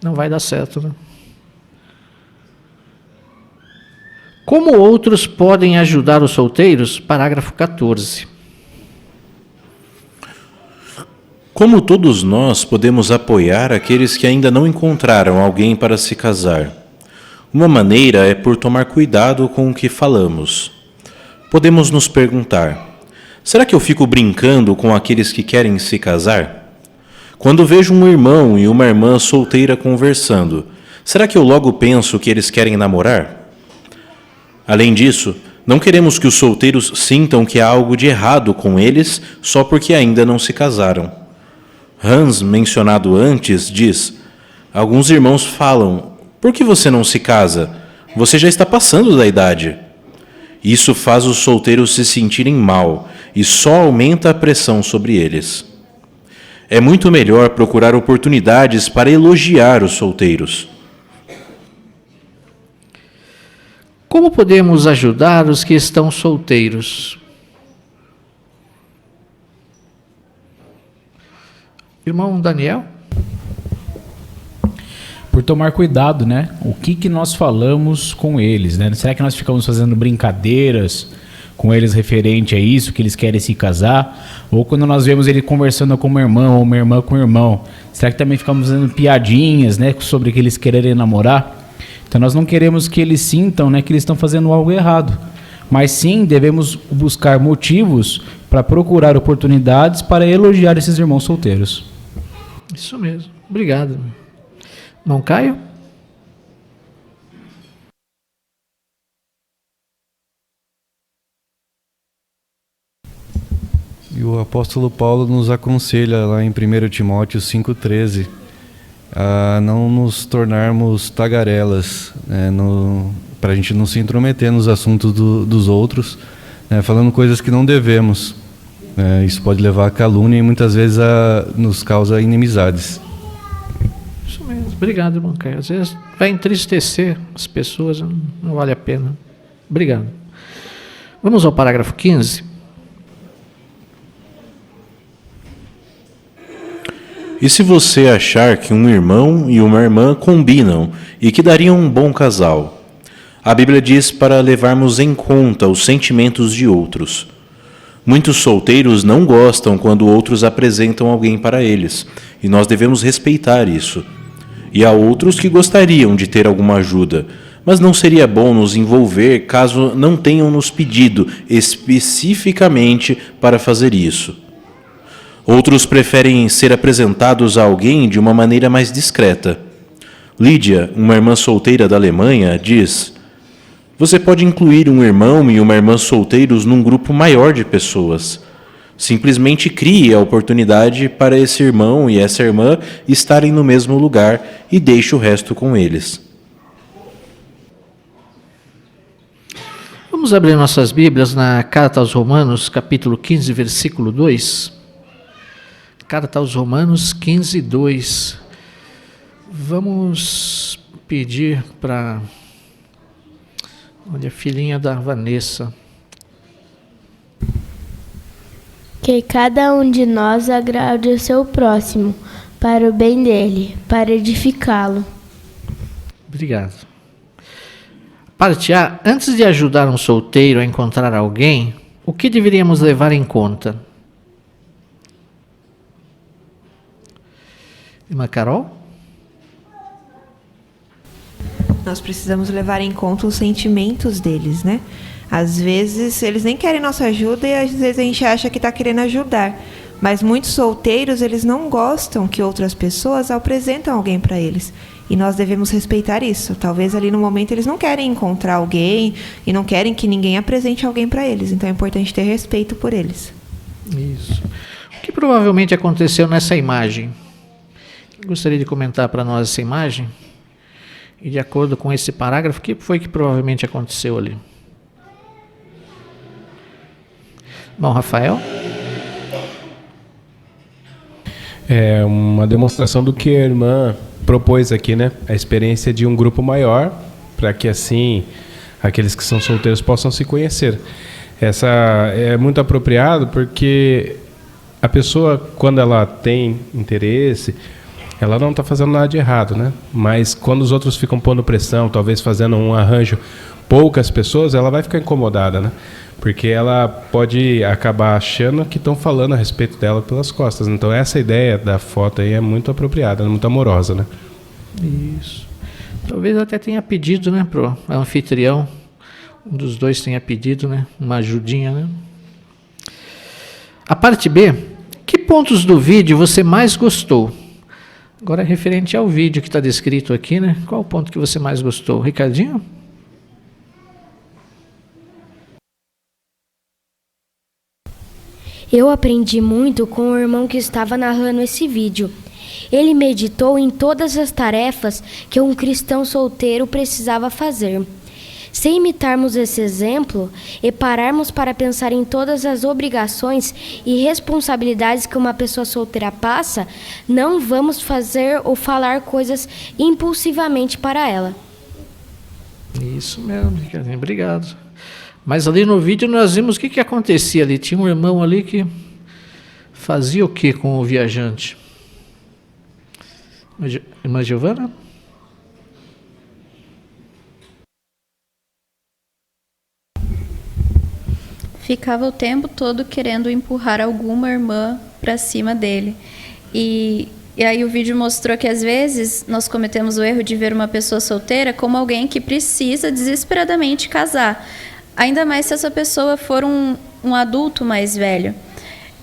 não vai dar certo, né? Como outros podem ajudar os solteiros? Parágrafo 14. Como todos nós podemos apoiar aqueles que ainda não encontraram alguém para se casar? Uma maneira é por tomar cuidado com o que falamos. Podemos nos perguntar: será que eu fico brincando com aqueles que querem se casar? Quando vejo um irmão e uma irmã solteira conversando, será que eu logo penso que eles querem namorar? Além disso, não queremos que os solteiros sintam que há algo de errado com eles só porque ainda não se casaram. Hans, mencionado antes, diz: alguns irmãos falam: por que você não se casa? Você já está passando da idade. Isso faz os solteiros se sentirem mal e só aumenta a pressão sobre eles. É muito melhor procurar oportunidades para elogiar os solteiros. Como podemos ajudar os que estão solteiros? Irmão Daniel? Por tomar cuidado, né? O que nós falamos com eles, né? Será que nós ficamos fazendo brincadeiras com eles referente a isso, que eles querem se casar? Ou quando nós vemos ele conversando com uma irmã ou uma irmã com um irmão, será que também ficamos fazendo piadinhas, né? Sobre que eles quererem namorar? Então nós não queremos que eles sintam, né, que eles estão fazendo algo errado. Mas sim, devemos buscar motivos para procurar oportunidades para elogiar esses irmãos solteiros. Isso mesmo. Obrigado. Irmão Caio? E o apóstolo Paulo nos aconselha lá em 1 Timóteo 5,13 a não nos tornarmos tagarelas, né, para a gente não se intrometer nos assuntos dos outros, falando coisas que não devemos. Isso pode levar à calúnia e muitas vezes nos causa inimizades. Isso mesmo. Obrigado, irmão Caio. Às vezes vai entristecer as pessoas, não vale a pena. Obrigado. Vamos ao parágrafo 15. E se você achar que um irmão e uma irmã combinam e que dariam um bom casal? A Bíblia diz para levarmos em conta os sentimentos de outros. Muitos solteiros não gostam quando outros apresentam alguém para eles, e nós devemos respeitar isso. E há outros que gostariam de ter alguma ajuda, mas não seria bom nos envolver caso não tenham nos pedido especificamente para fazer isso. Outros preferem ser apresentados a alguém de uma maneira mais discreta. Lídia, uma irmã solteira da Alemanha, diz: você pode incluir um irmão e uma irmã solteiros num grupo maior de pessoas. Simplesmente crie a oportunidade para esse irmão e essa irmã estarem no mesmo lugar e deixe o resto com eles. Vamos abrir nossas Bíblias na Carta aos Romanos, capítulo 15, versículo 2. Carta aos Romanos 15, 2. Vamos pedir para... Olha, a filhinha da Vanessa. Que cada um de nós agrade o seu próximo, para o bem dele, para edificá-lo. Obrigado. Parte A. Antes de ajudar um solteiro a encontrar alguém, o que deveríamos levar em conta? Irmã Carol? Nós precisamos levar em conta os sentimentos deles, né? Às vezes eles nem querem nossa ajuda e às vezes a gente acha que está querendo ajudar. Mas muitos solteiros, eles não gostam que outras pessoas apresentem alguém para eles. E nós devemos respeitar isso. Talvez ali no momento eles não querem encontrar alguém e não querem que ninguém apresente alguém para eles. Então é importante ter respeito por eles. Isso. O que provavelmente aconteceu nessa imagem? Gostaria de comentar para nós essa imagem? E de acordo com esse parágrafo, o que foi que provavelmente aconteceu ali? Bom, Rafael? É uma demonstração do que a irmã propôs aqui, né? A experiência de um grupo maior, para que assim aqueles que são solteiros possam se conhecer. Essa é muito apropriado porque a pessoa, quando ela tem interesse, ela não está fazendo nada de errado, né? Mas quando os outros ficam pondo pressão, talvez fazendo um arranjo, poucas pessoas, ela vai ficar incomodada, né? Porque ela pode acabar achando que estão falando a respeito dela pelas costas. Então essa ideia da foto aí é muito apropriada, muito amorosa, né? Isso. Talvez até tenha pedido, né, pro anfitrião, um dos dois tenha pedido, né, uma ajudinha, né? A parte B, que pontos do vídeo você mais gostou? Agora, referente ao vídeo que está descrito aqui, né? Qual o ponto que você mais gostou? Ricardinho? Eu aprendi muito com o irmão que estava narrando esse vídeo. Ele meditou em todas as tarefas que um cristão solteiro precisava fazer. Se imitarmos esse exemplo e pararmos para pensar em todas as obrigações e responsabilidades que uma pessoa solteira passa, não vamos fazer ou falar coisas impulsivamente para ela. Isso mesmo, Ricardinho, obrigado. Mas ali no vídeo nós vimos o que acontecia ali. Tinha um irmão ali que fazia o que com o viajante? Irmã Giovana? Ficava o tempo todo querendo empurrar alguma irmã para cima dele. E aí o vídeo mostrou que às vezes nós cometemos o erro de ver uma pessoa solteira como alguém que precisa desesperadamente casar. Ainda mais se essa pessoa for um adulto mais velho.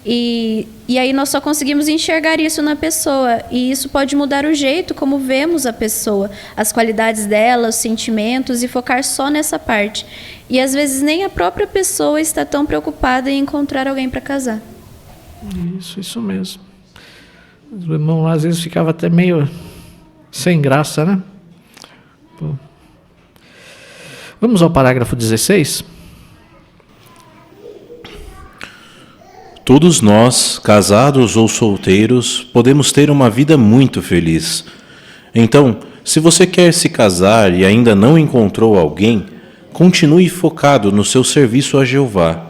E aí nós só conseguimos enxergar isso na pessoa. E isso pode mudar o jeito como vemos a pessoa, as qualidades dela, os sentimentos, e focar só nessa parte. E às vezes nem a própria pessoa está tão preocupada em encontrar alguém para casar. Isso mesmo. O irmão lá às vezes ficava até meio sem graça, né? Pô. Vamos ao parágrafo 16. Todos nós, casados ou solteiros, podemos ter uma vida muito feliz. Então, se você quer se casar e ainda não encontrou alguém, continue focado no seu serviço a Jeová.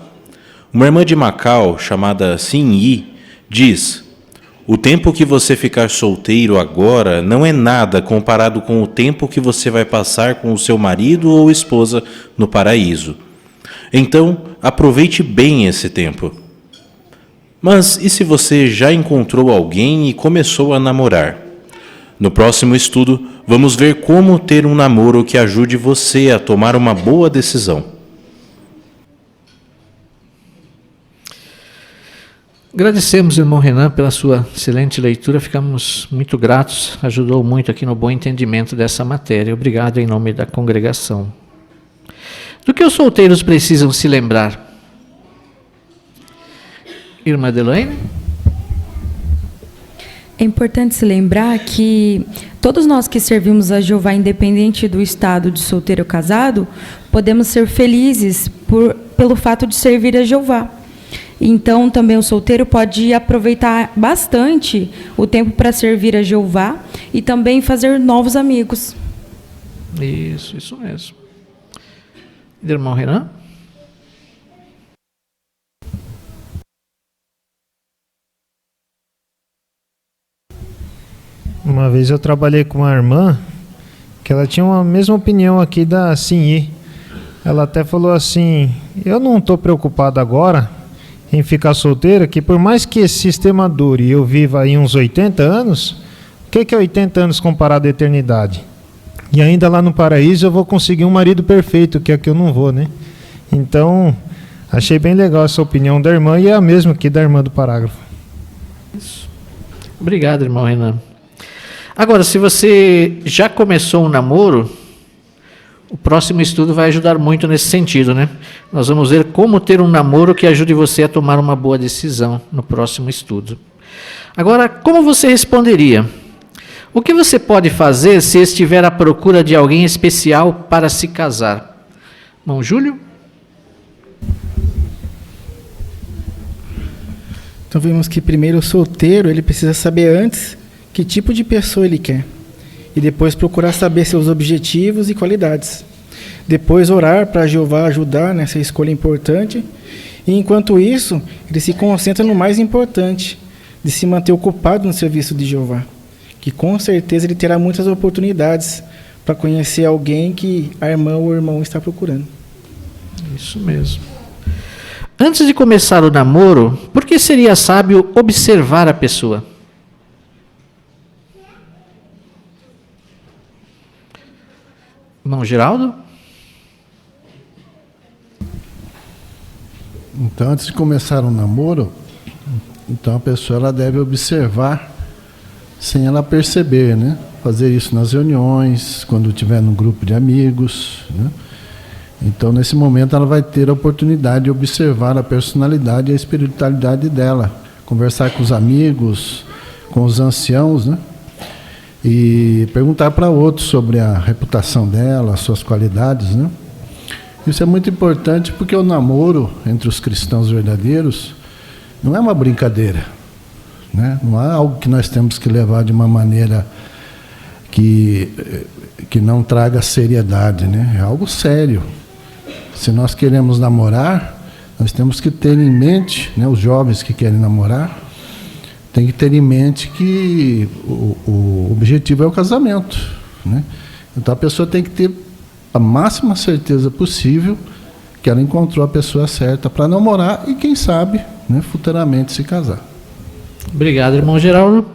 Uma irmã de Macau, chamada Xin Yi, diz: o tempo que você ficar solteiro agora não é nada comparado com o tempo que você vai passar com o seu marido ou esposa no paraíso. Então, aproveite bem esse tempo. Mas e se você já encontrou alguém e começou a namorar? No próximo estudo, vamos ver como ter um namoro que ajude você a tomar uma boa decisão. Agradecemos, irmão Renan, pela sua excelente leitura. Ficamos muito gratos. Ajudou muito aqui no bom entendimento dessa matéria. Obrigado em nome da congregação. Do que os solteiros precisam se lembrar? Irmã Adelaine? É importante se lembrar que todos nós que servimos a Jeová, independente do estado de solteiro ou casado, podemos ser felizes pelo fato de servir a Jeová. Então, também o solteiro pode aproveitar bastante o tempo para servir a Jeová e também fazer novos amigos. Isso mesmo. Irmão Renan? Uma vez eu trabalhei com uma irmã que ela tinha a mesma opinião aqui da Sinhi. Ela até falou assim: eu não estou preocupado agora em ficar solteira, que por mais que esse sistema dure e eu viva aí uns 80 anos, o que é 80 anos comparado à eternidade? E ainda lá no paraíso eu vou conseguir um marido perfeito, que é que eu não vou, né? Então, achei bem legal essa opinião da irmã e é a mesma aqui da irmã do parágrafo. Isso. Obrigado, irmão Renan. Agora, se você já começou um namoro, o próximo estudo vai ajudar muito nesse sentido, né? Nós vamos ver como ter um namoro que ajude você a tomar uma boa decisão no próximo estudo. Agora, como você responderia? O que você pode fazer se estiver à procura de alguém especial para se casar? Irmão Júlio? Então vemos que primeiro o solteiro ele precisa saber antes que tipo de pessoa ele quer. E depois procurar saber seus objetivos e qualidades. Depois orar para Jeová ajudar nessa escolha importante. E enquanto isso, ele se concentra no mais importante, de se manter ocupado no serviço de Jeová. Que com certeza ele terá muitas oportunidades para conhecer alguém que a irmã ou o irmão está procurando. Isso mesmo. Antes de começar o namoro, por que seria sábio observar a pessoa? Irmão Geraldo? Então, antes de começar um namoro, então a pessoa ela deve observar sem ela perceber, né? Fazer isso nas reuniões, quando estiver num grupo de amigos, né? Então, nesse momento, ela vai ter a oportunidade de observar a personalidade e a espiritualidade dela, conversar com os amigos, com os anciãos, né? E perguntar para outros sobre a reputação dela, as suas qualidades, né? Isso é muito importante porque o namoro entre os cristãos verdadeiros não é uma brincadeira, né? Não é algo que nós temos que levar de uma maneira que não traga seriedade, né? É algo sério. Se nós queremos namorar, nós temos que ter em mente, né, os jovens que querem namorar, tem que ter em mente que o objetivo é o casamento, né? Então a pessoa tem que ter a máxima certeza possível que ela encontrou a pessoa certa para namorar e, quem sabe, né, futuramente se casar. Obrigado, irmão Geraldo.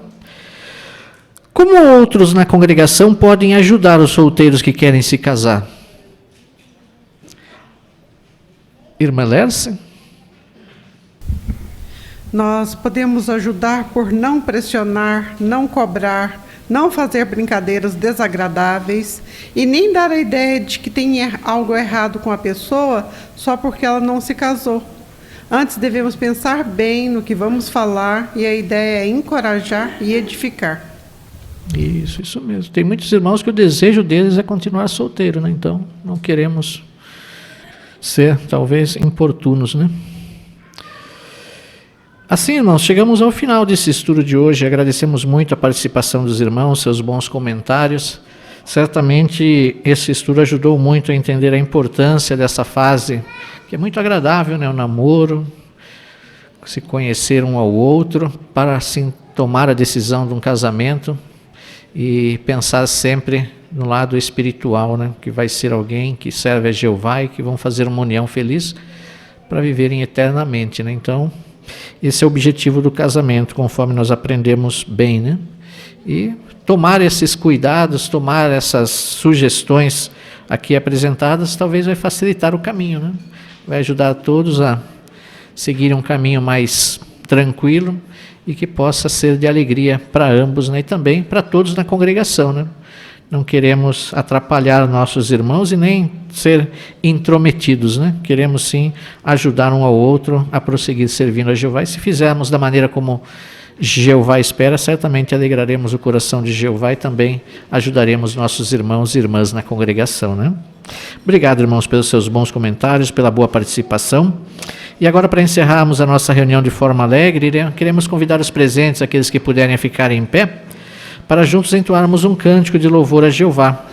Como outros na congregação podem ajudar os solteiros que querem se casar? Irmã Lerce? Nós podemos ajudar por não pressionar, não cobrar, não fazer brincadeiras desagradáveis e nem dar a ideia de que tem algo errado com a pessoa só porque ela não se casou. Antes devemos pensar bem no que vamos falar e a ideia é encorajar e edificar. Isso mesmo. Tem muitos irmãos que o desejo deles é continuar solteiro, né? Então não queremos ser talvez importunos, né? Assim, irmãos, chegamos ao final desse estudo de hoje. Agradecemos muito a participação dos irmãos, seus bons comentários. Certamente esse estudo ajudou muito a entender a importância dessa fase, que é muito agradável, né? O namoro, se conhecer um ao outro, para assim tomar a decisão de um casamento e pensar sempre no lado espiritual, né? Que vai ser alguém que serve a Jeová e que vão fazer uma união feliz para viverem eternamente, né? Então, esse é o objetivo do casamento, conforme nós aprendemos bem, né? E tomar esses cuidados, tomar essas sugestões aqui apresentadas, talvez vai facilitar o caminho, né? Vai ajudar a todos a seguir um caminho mais tranquilo e que possa ser de alegria para ambos, né? E também para todos na congregação, né? Não queremos atrapalhar nossos irmãos e nem ser intrometidos, né? Queremos sim ajudar um ao outro a prosseguir servindo a Jeová. E se fizermos da maneira como Jeová espera, certamente alegraremos o coração de Jeová e também ajudaremos nossos irmãos e irmãs na congregação, né? Obrigado, irmãos, pelos seus bons comentários, pela boa participação. E agora, para encerrarmos a nossa reunião de forma alegre, queremos convidar os presentes, aqueles que puderem ficar em pé, para juntos entoarmos um cântico de louvor a Jeová.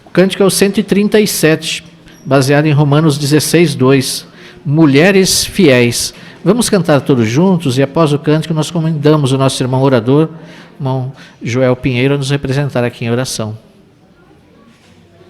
O cântico é o 137, baseado em Romanos 16:2, Mulheres Fiéis. Vamos cantar todos juntos e após o cântico nós convidamos o nosso irmão orador, irmão Joel Pinheiro, a nos representar aqui em oração.